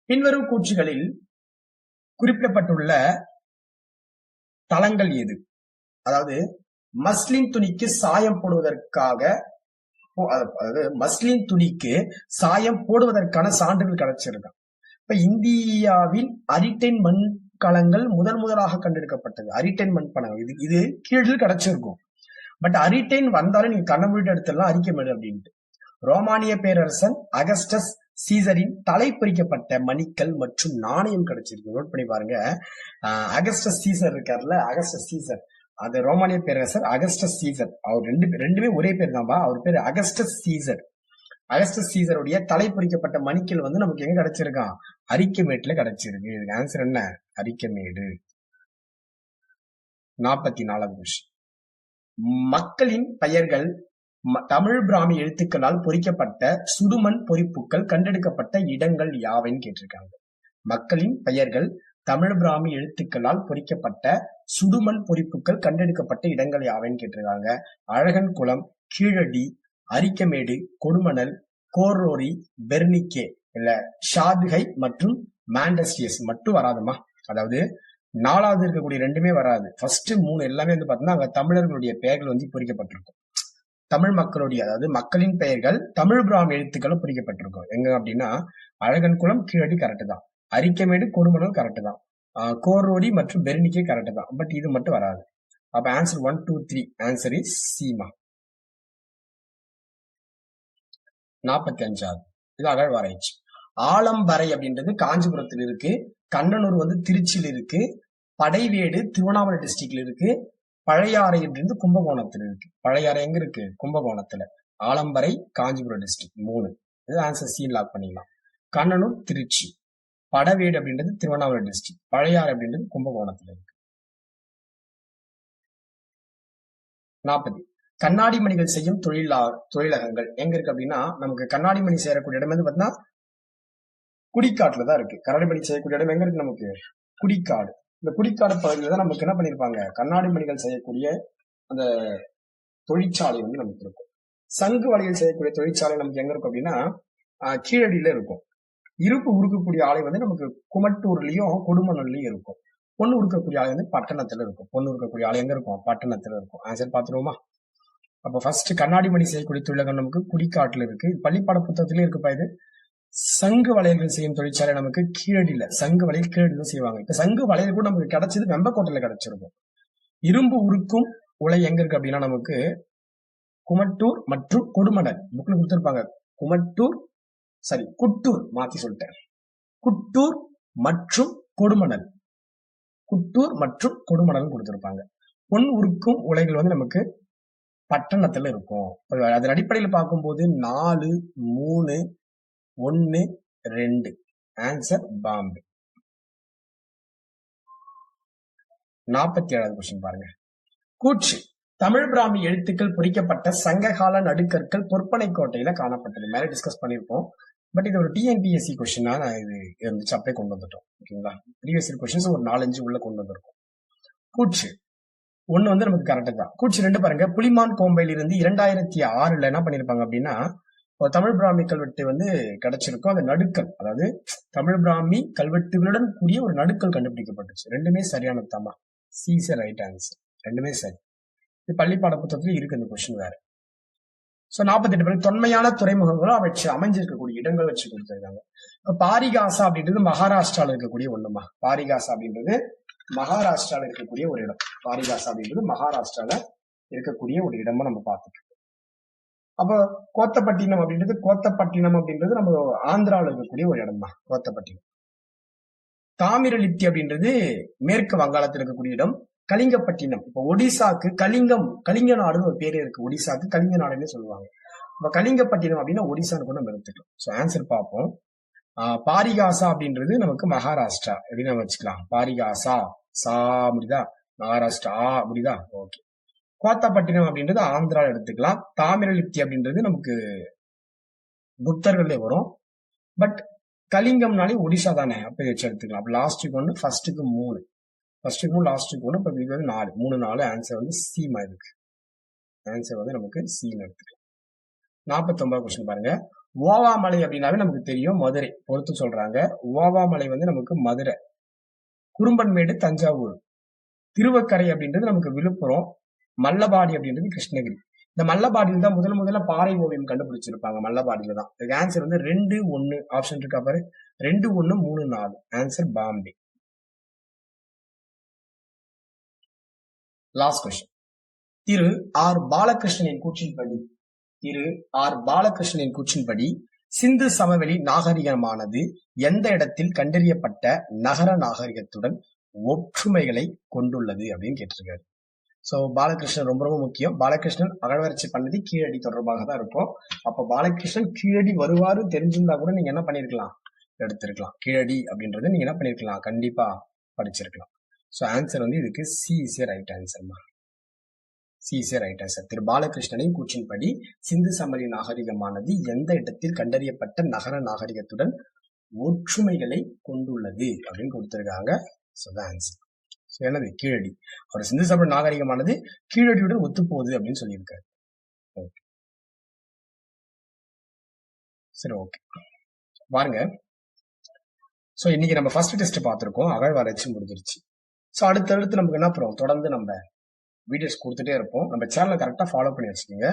பின்வரும் கூற்றுகளில் குறிப்பிடப்பட்டுள்ள தளங்கள் எது? அதாவது மஸ்லின் துணிக்கு சாயம் போடுவதற்காக, அதாவது மஸ்லின் துணிக்கு சாயம் போடுவதற்கான சான்றுகள் கிடைச்சிருக்கான். இப்ப இந்தியாவில் அரிட்டைன் மண்கலங்கள் முதலாக கண்டெடுக்கப்பட்டது. அரிட்டைன் மண்கலங்கள் இது கீழில் கிடைச்சிருக்கும். பட் அரிட்டைன் வந்தாலும் நீங்க கண்ண மூடிட்டு எடுத்துடலாம் அரிக்கமேடு அப்படின்ட்டு. ரோமானிய பேரரசன் அகஸ்டஸ் சீசரின் தலை பொறிக்கப்பட்ட மணிக்கல் மற்றும் நாணயம் கிடைச்சிருக்கு. நோட் பண்ணி பாருங்க. அகஸ்டஸ் சீசர் இருக்காருல்ல, அகஸ்டஸ் சீசர், அது ரோமானிய பேரரசர் அகஸ்டஸ் சீசர். அவர் ரெண்டுமே ஒரே பேர் தான்பா. அவர் பேர் அகஸ்டஸ் சீசர். அகஸ்டஸ் சீசருடைய தலை பொறிக்கப்பட்ட மணிக்கல் வந்து நமக்கு எங்க கிடைச்சிருக்கான், அரிக்கமேட்ல கிடைச்சிருக்கு. இதுக்கு ஆன்சர் என்ன, அரிக்கமேடு. 44. மக்களின் பெயர்கள் தமிழ் பிராமி எழுத்துக்களால் பொறிக்கப்பட்ட சுடுமண் பொறிப்புக்கள் கண்டெடுக்கப்பட்ட இடங்கள் யாவைன்னு கேட்டிருக்காங்க. மக்களின் பெயர்கள் தமிழ் பிராமி எழுத்துக்களால் பொறிக்கப்பட்ட சுடுமண் பொறிப்புக்கள் கண்டெடுக்கப்பட்ட இடங்கள் யாவைன்னு கேட்டிருக்காங்க. அழகன் குளம், கீழடி, அரிக்கமேடு, கொடுமணல், கோரோரி, பெர்னிக்கே இல்ல ஷாதுகை மற்றும் மாண்டஸ்டியஸ் மட்டும் வராதுமா. அதாவது 4வது இருக்கக்கூடிய ரெண்டுமே வராது. ஃபர்ஸ்ட் 3 எல்லாமே வந்து பாத்தீங்கன்னா அங்க தமிழர்களுடைய பெயர்கள் வந்து பொறிக்கப்பட்டிருக்கும். தமிழ் மக்களுடைய, அதாவது மக்களின் பெயர்கள் தமிழ் பிராமி எழுத்துக்களும் பொறிக்கப்பட்டிருக்கும். எங்க அப்படின்னா அழகன் குளம், கீழடி கரெக்ட் தான். அரிக்கமேடு, கொடுமணல் கரெக்ட் தான். கோரோரி மற்றும் பெர்னிக்கே கரெக்ட் தான். பட் இது மட்டும் வராது. அப்ப ஆன்சர் 1, 2, 3 ஆன்சர் இஸ் சீமா. 45. இது அகழ்வாராய்ச்சி. ஆலம்பரை அப்படின்றது காஞ்சிபுரத்தில் இருக்கு. கண்ணனூர் வந்து திருச்சியில் இருக்கு. படைவேடு திருவண்ணாமலை டிஸ்ட்ரிக்ட்ல இருக்கு. பழையாறை அப்படின்றது கும்பகோணத்துல இருக்கு. பழையாறை எங்க இருக்கு, கும்பகோணத்துல. ஆலம்பரை காஞ்சிபுரம் டிஸ்ட்ரிக்ட். 3. இது ஆன்சர் சி லாக் பண்ணிக்கலாம். கண்ணனூர் திருச்சி, படவேடு அப்படின்றது திருவண்ணாமலை டிஸ்ட்ரிக்ட், பழையாறு அப்படின்றது கும்பகோணத்துல இருக்கு. 40. கண்ணாடி மணிகள் செய்யும் தொழிலகங்கள் எங்க இருக்கு அப்படின்னா நமக்கு கண்ணாடி மணி சேரக்கூடிய இடம் வந்து பாத்தீங்கன்னா குடிக்காட்டுல தான் இருக்கு. கண்ணாடி மணி செய்யக்கூடிய இடம் எங்க இருக்கு நமக்கு? குடிக்காடு. இந்த குடிக்காடு பகுதியில தான் நமக்கு என்ன பண்ணிருப்பாங்க, கண்ணாடி மணிகள் செய்யக்கூடிய அந்த தொழிற்சாலை வந்து நமக்கு இருக்கும். சங்கு வலையில் செய்யக்கூடிய தொழிற்சாலை நமக்கு எங்க இருக்கும் அப்படின்னா கீழடியில இருக்கும். இரும்பு உருக்கக்கூடிய ஆலை வந்து நமக்கு குமட்டூர்லயும் கொடுமணல்லையும் இருக்கும். பொண்ணு உருக்கக்கூடிய ஆலை வந்து பட்டணத்துல இருக்கும். பொண்ணு உருக்கக்கூடிய ஆலை எங்க இருக்கும்? பட்டணத்துல இருக்கும். ஆன்சர் பாத்துருவோமா? அப்ப ஃபர்ஸ்ட் கண்ணாடி மணி செய்யக்கூடிய தொழிலகம் நமக்கு குடிக்காட்டுல இருக்கு. பள்ளிப்பாட புத்தகத்திலே இருக்குப்பா இது. சங்கு வளையல்கள் செய்யும் தொழிற்சாலை நமக்கு கீழடியில, சங்கு வளையல் கீழடியில செய்வாங்க. இப்ப சங்கு வளையல் கூட நமக்கு கிடைச்சது வெம்பக்கோட்டையில கிடைச்சிருக்கும். இரும்பு உருக்கும் உலை எங்க இருக்கு அப்படின்னா நமக்கு குமட்டூர் மற்றும் கொடுமணல். புக்ல கொடுத்திருப்பாங்க. குட்டூர் மாத்தி சொல்லிட்டேன். குட்டூர் மற்றும் கொடுமணல். குட்டூர் மற்றும் கொடுமணல் கொடுத்திருப்பாங்க. பொன் உருக்கும் உலைகள் வந்து நமக்கு பட்டணத்துல இருக்கும். அதன் அடிப்படையில் பார்க்கும்போது 4, 3, 1, 2 ஆன்சர் பாம்பே. 47வது கொஸ்டின் பாருங்க. கூற்று தமிழ் பிராமி எழுத்துக்கள் பொறிக்கப்பட்ட சங்ககால நடுக்கற்கள் பொற்பனை கோட்டையில காணப்பட்டது. மேல டிஸ்கஸ் பண்ணிருப்போம். பட் இது ஒரு டிஎன்பிஎஸ்சி கொஸ்டினா இது இருந்துச்சு, அப்படியே கொண்டு வந்துட்டோம். ஓகேங்களா? ப்ரீவியஸ் இயர் கொஸ்டின்ஸ் ஒரு 4-5 உள்ள கொண்டு வந்திருக்கோம். கூற்று 1 வந்து நமக்கு கரெக்ட் தான். கூற்று 2 பாருங்க. புலிமான் கோம்பையில இருந்து 2006ல என்ன பண்ணிருப்பாங்க அப்படின்னா தமிழ் பிராமி கல்வெட்டு வந்து கிடைச்சிருக்கும். அந்த நடுக்கல், அதாவது தமிழ் பிராமி கல்வெட்டுகளுடன் கூடிய ஒரு நடுக்கல் கண்டுபிடிக்கப்பட்டுச்சு. ரெண்டுமே சரியானது தாமா. C is right answer. ரெண்டுமே சரி. இது பள்ளி பாட புத்தகத்துல இருக்கு இந்த கொஸ்டின் வேற. சோ 48 பிறகு தொன்மையான துறைமுகங்களும் அவற்றை அமைஞ்சிருக்கக்கூடிய இடங்கள் வச்சு கொடுத்திருக்காங்க. இப்ப பாரிகாசா அப்படின்றது மகாராஷ்டிரால இருக்கக்கூடிய ஒண்ணுமா. பாரிகாசா அப்படின்றது மகாராஷ்டிரால இருக்கக்கூடிய ஒரு இடம். பாரிகாசா அப்படின்றது மகாராஷ்டிரால இருக்கக்கூடிய ஒரு இடமா நம்ம பார்த்துட்டு. அப்ப கோத்தப்பட்டினம் அப்படின்றது நம்ம ஆந்திராவில் இருக்கக்கூடிய ஒரு இடம் தான் கோத்தப்பட்டினம். தாமிரலிப்தி அப்படின்றது மேற்கு வங்காளத்தில் இருக்கக்கூடிய இடம். கலிங்கப்பட்டினம் இப்ப ஒடிசாக்கு கலிங்க நாடுன்னு ஒரு பேரே இருக்கு. ஒடிசாக்கு கலிங்க நாடுன்னு சொல்லுவாங்க. இப்ப கலிங்கப்பட்டினம் அப்படின்னா ஒடிசான்னு கூட நம்ம எடுத்துக்கலாம். சோ ஆன்சர் பார்ப்போம். பாரிகாசா அப்படின்றது நமக்கு மகாராஷ்டிரா எப்படி நம்ம வச்சுக்கலாம். பாரிகாசா சா முடியுதா, மகாராஷ்டிரா முடியுதா, ஓகே. கோத்தப்பட்டினம் அப்படின்றது ஆந்திரால எடுத்துக்கலாம். தாமிரலிப்தி அப்படின்றது நமக்கு புத்தர்களே வரும். பட் கலிங்கம்னாலே ஒடிசா தானே, அப்ப வச்சு எடுத்துக்கலாம். அப்ப லாஸ்ட்டுக்கு 1, ஃபர்ஸ்ட்டுக்கு 3, ஃபர்ஸ்ட்டுக்கு 3, லாஸ்ட்டுக்கு 1, இப்ப இது வந்து 4, 3, 4 ஆன்சர் வந்து சி மாதிரி இருக்கு. ஆன்சர் வந்து நமக்கு சி எடுத்துக்கலாம். 49 கொஸ்டின் பாருங்க. ஓவாமலை அப்படின்னாவே நமக்கு தெரியும் மதுரை பொறுத்து சொல்றாங்க. ஓவாமலை வந்து நமக்கு மதுரை. குறும்பன்மேடு தஞ்சாவூர். திருவக்கரை அப்படின்றது நமக்கு விழுப்புரம். மல்லபாடி அப்படின்றது கிருஷ்ணகிரி. இந்த மல்லபாடியில் தான் முதல்ல பாறை ஓவியம் கண்டுபிடிச்சிருப்பாங்க. மல்லபாடியில தான். இதுக்கு ஆன்சர் வந்து 2, 1 ஆப்ஷன் இருக்கா பாரு. 2, 1, 3, 4 ஆன்சர் பாம்பே. Last question. திரு ஆர் பாலகிருஷ்ணனின் கூற்றின்படி சிந்து சமவெளி நாகரிகமானது எந்த இடத்தில் கண்டறியப்பட்ட நகர நாகரிகத்துடன் ஒற்றுமைகளை கொண்டுள்ளது அப்படின்னு கேட்டிருக்காரு. சோ பாலகிருஷ்ணன் ரொம்ப ரொம்ப முக்கியம். பாலகிருஷ்ணன் அகழ்வாராய்ச்சி பண்ணது கீழடி தொடர்பாக தான் இருக்கும். அப்ப பாலகிருஷ்ணன் கீழடி வருவாரு தெரிஞ்சிருந்தா கூட நீங்க என்ன பண்ணிருக்கலாம், எடுத்திருக்கலாம். கீழடி அப்படின்றத நீங்க என்ன பண்ணிருக்கலாம், கண்டிப்பா படிச்சிருக்கலாம். சோ ஆன்சர் வந்து இதுக்கு சி இஸ் ரைட் ஆன்சர்மா. C is right answer. திரு பாலகிருஷ்ணனின் கூற்றின்படி சிந்து சமவெளி நாகரிகமானது எந்த இடத்தில் கண்டறியப்பட்ட நகர நாகரிகத்துடன் ஒற்றுமைகளை கொண்டுள்ளது அப்படின்னு கொடுத்திருக்காங்க. சோ ஆன்சர் என்னது, கீழடி. அவர் சிந்து சமவெளி நாகரிகமானது கீழடியுடன் ஒத்து போகுது அப்படின்னு சொல்லியிருக்காரு. சரி, ஓகே பாருங்க. சோ இன்னைக்கு நம்ம ஃபர்ஸ்ட் டெஸ்ட் பார்த்திருக்கோம். அகழ்வாராய்ச்சி முடிஞ்சிருச்சு. சோ அடுத்தடுத்து நமக்கு என்ன அப்புறம் தொடர்ந்து நம்ம வீடியோஸ் கொடுத்துட்டே இருப்போம். நம்ம சேனலை கரெக்டா ஃபாலோ பண்ணி வச்சுக்கோங்க.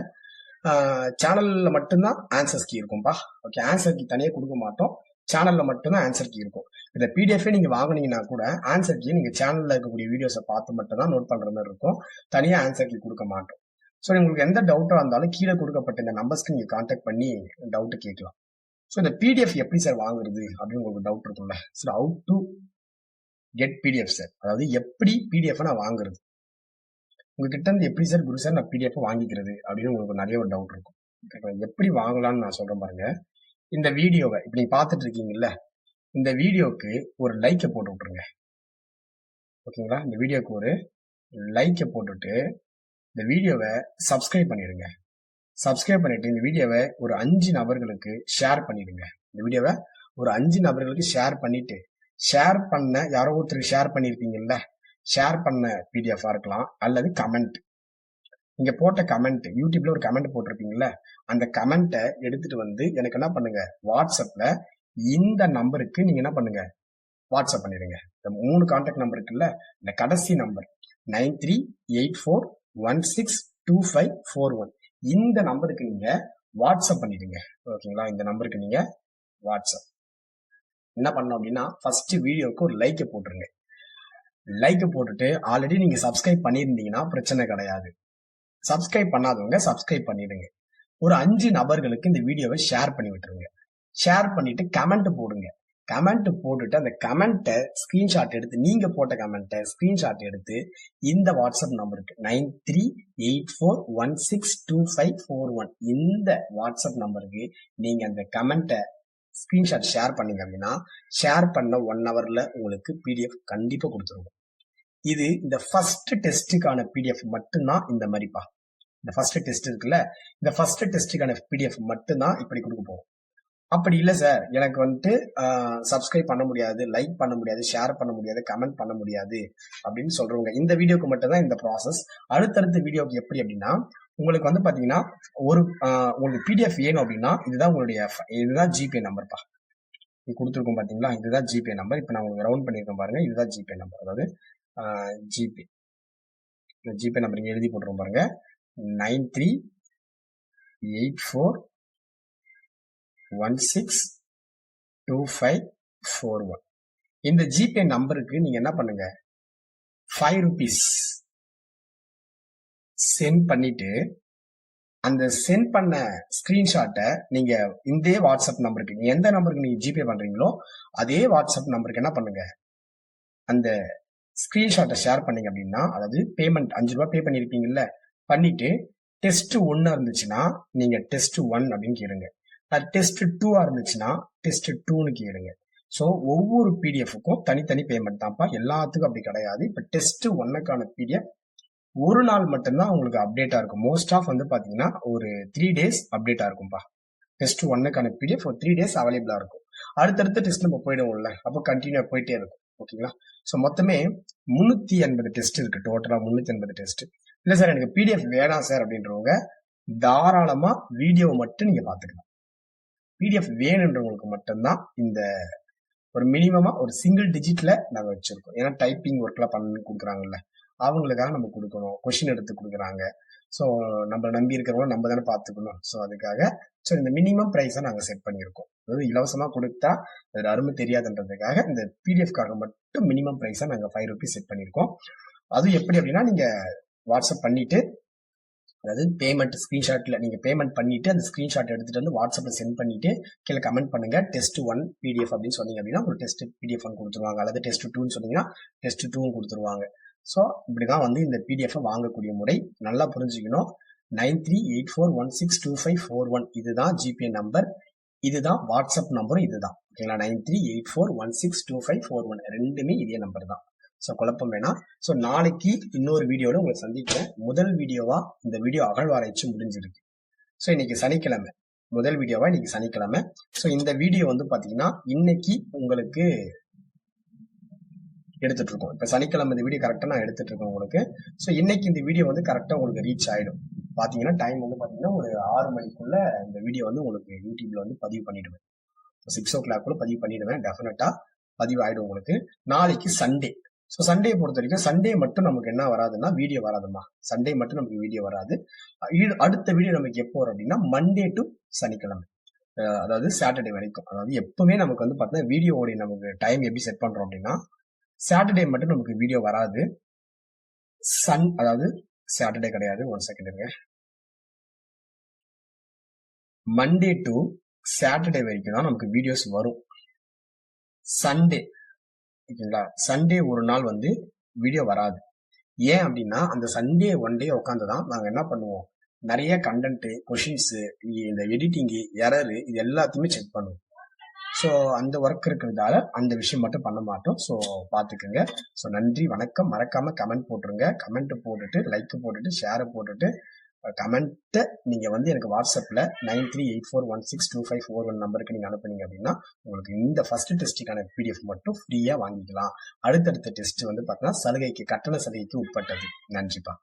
சேனல்ல மட்டும்தான் ஆன்சர்ஸ் கீ இருக்கும்பா. ஓகே, ஆன்சர் கீ தனியாக கொடுக்க மாட்டோம். சேனல்ல மட்டும்தான் ஆன்சர் கீ இருக்கும். இந்த பிடிஎஃப் நீங்க வாங்குனீங்கன்னா கூட ஆன்சர் கீ நீங்க சேனல்ல இருக்கக்கூடிய வீடியோஸை பார்த்து மட்டும் தான் நோட் பண்ற மாதிரி இருக்கும். தனியா ஆன்சர் கீ கொடுக்க மாட்டோம். ஸோ உங்களுக்கு எந்த டவுட்டா இருந்தாலும் கீழே கொடுக்கப்பட்ட இந்த நம்பர்ஸ்க்கு நீங்க கான்டாக்ட் பண்ணி டவுட் கேட்கலாம். ஸோ இந்த பிடிஎஃப் எப்படி சார் வாங்குறது அப்படின்னு உங்களுக்கு டவுட் இருக்கும்ல. So how to get PDF sir, அதாவது எப்படி பிடிஎஃப் நான் வாங்குறது, உங்ககிட்ட இருந்து எப்படி சார் குரு சார் நான் பிடிஎஃப் வாங்கிக்கிறது அப்படின்னு உங்களுக்கு நிறைய ஒரு டவுட் இருக்கும். எப்படி வாங்கலாம்னு நான் சொல்றேன் பாருங்க. இந்த வீடியோவை இப்ப நீங்க பாத்துட்டு இருக்கீங்கல்ல, இந்த வீடியோக்கு ஒரு லைக்கை போட்டு விட்டுருங்க. ஓகேங்களா? இந்த வீடியோக்கு ஒரு லைக்கை போட்டுட்டு இந்த வீடியோவை சப்ஸ்கிரைப் பண்ணிடுங்க. சப்ஸ்கிரைப் பண்ணிட்டு இந்த வீடியோவை ஒரு 5 நபர்களுக்கு ஷேர் பண்ணிடுங்க. இந்த வீடியோவை ஒரு 5 நபர்களுக்கு ஷேர் பண்ணிட்டு, ஷேர் பண்ண யாரோ ஒருத்தருக்கு ஷேர் பண்ணியிருப்பீங்கல்ல, ஷேர் பண்ண பிடிஎஃபா இருக்கலாம் அல்லது கமெண்ட். நீங்க போட்ட கமெண்ட், யூடியூப்ல ஒரு கமெண்ட் போட்டிருப்பீங்கல்ல, அந்த கமெண்ட்டை எடுத்துட்டு வந்து எனக்கு என்ன பண்ணுங்க, வாட்ஸ்அப்ல இந்த நம்பருக்கு நீங்க என்ன பண்ணுங்க, வாட்ஸ்அப் பண்ணிடுங்க. இந்த 3 கான்டாக்ட் நம்பர் இருக்குல்ல, இந்த கடைசி நம்பர் 9384162541 இந்த நம்பருக்கு நீங்க வாட்ஸ்அப் பண்ணிடுங்க. ஓகேங்களா? இந்த நம்பருக்கு நீங்க வாட்ஸ்அப் என்ன பண்ணணும் அப்படின்னா, ஃபர்ஸ்ட் வீடியோக்கு ஒரு லைக் போட்டுருங்க. லைக் போட்டுட்டு ஆல்ரெடி நீங்க சப்ஸ்கிரைப் பண்ணியிருந்தீங்கன்னா பிரச்சனை கிடையாது. சப்ஸ்கிரைப் பண்ணாதவங்க சப்ஸ்கிரைப் பண்ணிடுங்க. ஒரு 5 நபர்களுக்கு இந்த வீடியோவை ஷேர் பண்ணி விட்டுருங்க. ஷேர் பண்ணிட்டு கமெண்ட் போடுங்க. கமெண்ட் போட்டுட்டு அந்த கமெண்ட்டை ஸ்கிரீன்ஷாட் எடுத்து, நீங்க போட்ட கமெண்ட்டை ஸ்கிரீன்ஷாட் எடுத்து இந்த வாட்ஸ்அப் நம்பருக்கு 9384162541 இந்த வாட்ஸ்அப் நம்பருக்கு நீங்க அந்த கமெண்ட்டை ஸ்கிரீன்ஷாட் ஷேர் பண்ணீங்க அப்படின்னா, ஷேர் பண்ண 1 ஹவர்ல உங்களுக்கு பிடிஎஃப் கண்டிப்பா கொடுத்துருவோம். இது இந்த ஃபர்ஸ்ட் டெஸ்ட்டுக்கான பிடிஎஃப் மட்டும்தான் இந்த மாதிரிப்பா. இந்த ஃபர்ஸ்ட் டெஸ்ட் இருக்குல்ல, இந்த ஃபர்ஸ்ட் டெஸ்ட்டுக்கான பிடிஎஃப் மட்டும்தான் இப்படி கொடுக்க போறோம். அப்படி இல்லை சார், எனக்கு வந்துட்டு சப்ஸ்கிரைப் பண்ண முடியாது, லைக் பண்ண முடியாது, ஷேர் பண்ண முடியாது, கமெண்ட் பண்ண முடியாது அப்படின்னு சொல்றவங்க இந்த வீடியோக்கு மட்டும் தான் இந்த ப்ராசஸ். அடுத்தடுத்த வீடியோக்கு எப்படி அப்படின்னா, உங்களுக்கு வந்து பாத்தீங்கன்னா உங்களுக்கு பிடிஎஃப் வேணும் அப்படின்னா இதுதான் ஜிபே நம்பர்ப்பா. இது கொடுத்துருக்கோம் பாத்தீங்களா, இதுதான் ஜிபே நம்பர். இப்போ நான் உங்களுக்கு ரவுண்ட் பண்ணியிருக்கேன் பாருங்க, இதுதான் ஜிபே நம்பர். அதாவது ஜிபே ஜிபே நம்பர் இங்க எழுதி போட்டுருவோம் பாருங்க, 9384162541 இந்த ஜிபே நம்பருக்கு நீங்க என்ன பண்ணுங்க, 5 rupees சென்ட் பண்ணிட்டு அந்த சென்ட் பண்ண ஸ்கிரீன்ஷாட்டை நீங்க இந்த வாட்ஸ்அப் நம்பருக்கு, நீங்க எந்த நம்பருக்கு நீங்க ஜிபே பண்றீங்களோ அதே வாட்ஸ்அப் நம்பருக்கு என்ன பண்ணுங்க, அந்த ஸ்கிரீன்ஷாட்டை ஷேர் பண்ணீங்க அப்படின்னா, அதாவது பேமெண்ட் 5 ரூபாய் பே பண்ணிருப்பீங்கல்ல, பண்ணிட்டு டெஸ்ட் 1 இருந்துச்சுன்னா நீங்க டெஸ்ட் 1 அப்படின்னு கேளுங்க. டெஸ்ட் 2 இருந்துச்சுன்னா டெஸ்ட் 2ன்னு கேளுங்க. ஸோ ஒவ்வொரு பிடிஎஃப்க்கும் தனித்தனி பேமெண்ட் தான்ப்பா, எல்லாத்துக்கும் அப்படி கிடையாது. இப்போ டெஸ்ட் 1க்கான பிடிஎஃப் ஒரு நாள் மட்டும்தான் உங்களுக்கு அப்டேட்டா இருக்கும். மோஸ்ட் ஆஃப் வந்து பாத்தீங்கன்னா ஒரு 3 days அப்டேட்டா இருக்கும்பா. டெஸ்ட் 1க்கான பிடிஎஃப் ஒரு 3 days அவைலபிளா இருக்கும். அடுத்தடுத்த டெஸ்ட் நம்ம போயிடுவோம்ல, அப்போ கண்டினியூ போயிட்டே இருக்கும். ஓகேங்களா? ஸோ மொத்தமே 380 டெஸ்ட் இருக்கு, டோட்டலா 380 டெஸ்ட். இல்ல சார் எனக்கு பிடிஎஃப் வேணாம் சார் அப்படின்றவங்க தாராளமா வீடியோ மட்டும் நீங்க பாத்துக்கலாம். பிடிஎஃப் வேணுன்றவங்களுக்கு மட்டும்தான் இந்த ஒரு மினிமமா ஒரு சிங்கிள் டிஜிட்ல நாங்க வச்சிருக்கோம். ஏன்னா டைப்பிங் ஒர்க்லாம் பண்ணி கொடுக்குறாங்கல்ல, அவங்களுக்காக நம்ம கொடுக்கணும். கொஸ்டின் எடுத்து கொடுக்குறாங்க. ஸோ நம்ம நம்பி இருக்கிறவங்க நம்ம தானே பார்த்துக்கணும். ஸோ அதுக்காக இந்த மினிமம் ப்ரைஸை நாங்கள் செட் பண்ணியிருக்கோம். அதாவது இலவசமாக கொடுத்தா அது அருமை தெரியாதுன்றதுக்காக இந்த பிடிஎஃப்காக மட்டும் மினிமம் ப்ரைஸை நாங்கள் 5 rupees செட் பண்ணியிருக்கோம். அது எப்படி அப்படின்னா, நீங்கள் வாட்ஸ்அப் பண்ணிட்டு, அதாவது பேமெண்ட் ஸ்கிரீன்ஷாட்ல நீங்க பேமெண்ட் பண்ணிட்டு அந்த ஸ்கிரீன்ஷாட் எடுத்துட்டு வந்து வாட்ஸ்அப்ல சென்ட் பண்ணிட்டு கீழே கமெண்ட் பண்ணுங்க டெஸ்ட் 1 பிடிஎஃப் அப்படின்னு சொன்னீங்க அப்படின்னா ஒரு டெஸ்ட் பிடிஎஃப் கொடுத்துருவாங்க. அல்லது டெஸ்ட் 2ன்னு சொன்னீங்கன்னா டெஸ்ட் 2 கொடுத்துருவாங்க. ஸோ இப்படிதான் வந்து இந்த பிடிஎஃப் வாங்கக்கூடிய முறை. நல்லா புரிஞ்சுக்கணும். 9384162541 இதுதான் ஜிபே நம்பர், இதுதான் வாட்ஸ்அப் நம்பரும் இதுதான். ஓகேங்களா? 9384162541 ரெண்டுமே இதே நம்பர் தான். ஸோ குழப்பம் வேணாம். ஸோ நாளைக்கு இன்னொரு வீடியோட உங்களை சந்திக்கிறேன். முதல் வீடியோவா இந்த வீடியோ அகழ்வாராய்ச்சி முடிஞ்சிருக்கு. ஸோ இன்னைக்கு சனிக்கிழமை, முதல் வீடியோவா இன்னைக்கு சனிக்கிழமை. ஸோ இந்த வீடியோ வந்து பாத்தீங்கன்னா இன்னைக்கு உங்களுக்கு எடுத்துட்டு இருக்கோம். இப்ப சனிக்கிழமை இந்த வீடியோ கரெக்டா நான் எடுத்துட்டு இருக்கேன் உங்களுக்கு. ஸோ இன்னைக்கு இந்த வீடியோ வந்து கரெக்டா உங்களுக்கு ரீச் ஆயிடும். பாத்தீங்கன்னா டைம் வந்து பாத்தீங்கன்னா ஒரு 6 மணிக்குள்ள இந்த வீடியோ வந்து உங்களுக்கு யூடியூப்ல வந்து பதிவு பண்ணிடுவேன். 6 o'clock பதிவு பண்ணிடுவேன். டெஃபினட்டா பதிவு ஆயிடும் உங்களுக்கு. நாளைக்கு சண்டே. ஸோ சண்டே பொறுத்த வரைக்கும் சண்டே மட்டும் நமக்கு என்ன வராதுன்னா வீடியோ வராதுமா. சண்டே மட்டும் நமக்கு வீடியோ வராது. அடுத்த வீடியோ நமக்கு எப்போ வரும் அப்படின்னா மண்டே டு சனிக்கிழமை, அதாவது சாட்டர்டே வரைக்கும். அதாவது எப்பவுமே நமக்கு வந்து பார்த்தீங்கன்னா வீடியோவோடைய நமக்கு டைம் எப்படி செட் பண்றோம் அப்படின்னா, சாட்டர்டே மட்டும் நமக்கு வீடியோ வராது. அதாவது சாட்டர்டே கிடையாது, 1 செகண்ட் இருங்க. மண்டே டு சாட்டர்டே வரைக்கும் தான் நமக்கு வீடியோஸ் வரும். சண்டே, ஓகேங்களா, சண்டே ஒரு நாள் வந்து வீடியோ வராது. ஏன் அப்படின்னா அந்த சண்டே 1 day உட்காந்துதான் நாங்க என்ன பண்ணுவோம், நிறைய கண்டென்ட், கொஷின்ஸ், இந்த எடிட்டிங், எரர் இது எல்லாத்தையுமே செக் பண்ணுவோம். ஸோ அந்த ஒர்க் இருக்கிறதால அந்த விஷயம் மட்டும் பண்ண மாட்டோம். ஸோ பார்த்துக்குங்க. ஸோ நன்றி, வணக்கம். மறக்காம கமெண்ட் போட்டுருங்க. கமெண்ட் போட்டுட்டு லைக் போட்டுட்டு ஷேரை போட்டுட்டு கமெண்ட்டை நீங்க வந்து எனக்கு வாட்ஸ்அப்ல 9384162541 நம்பருக்கு நீங்க அனுப்புனீங்க அப்படின்னா உங்களுக்கு இந்த ஃபர்ஸ்ட் டெஸ்ட்டுக்கான பிடிஎஃப் மட்டும் ஃப்ரீயா வாங்கிக்கலாம். அடுத்தடுத்த டெஸ்ட் வந்து பார்த்தீங்கன்னா சலுகைக்கு கட்டண சலுகைக்கு உட்பட்டது. நன்றிப்பா.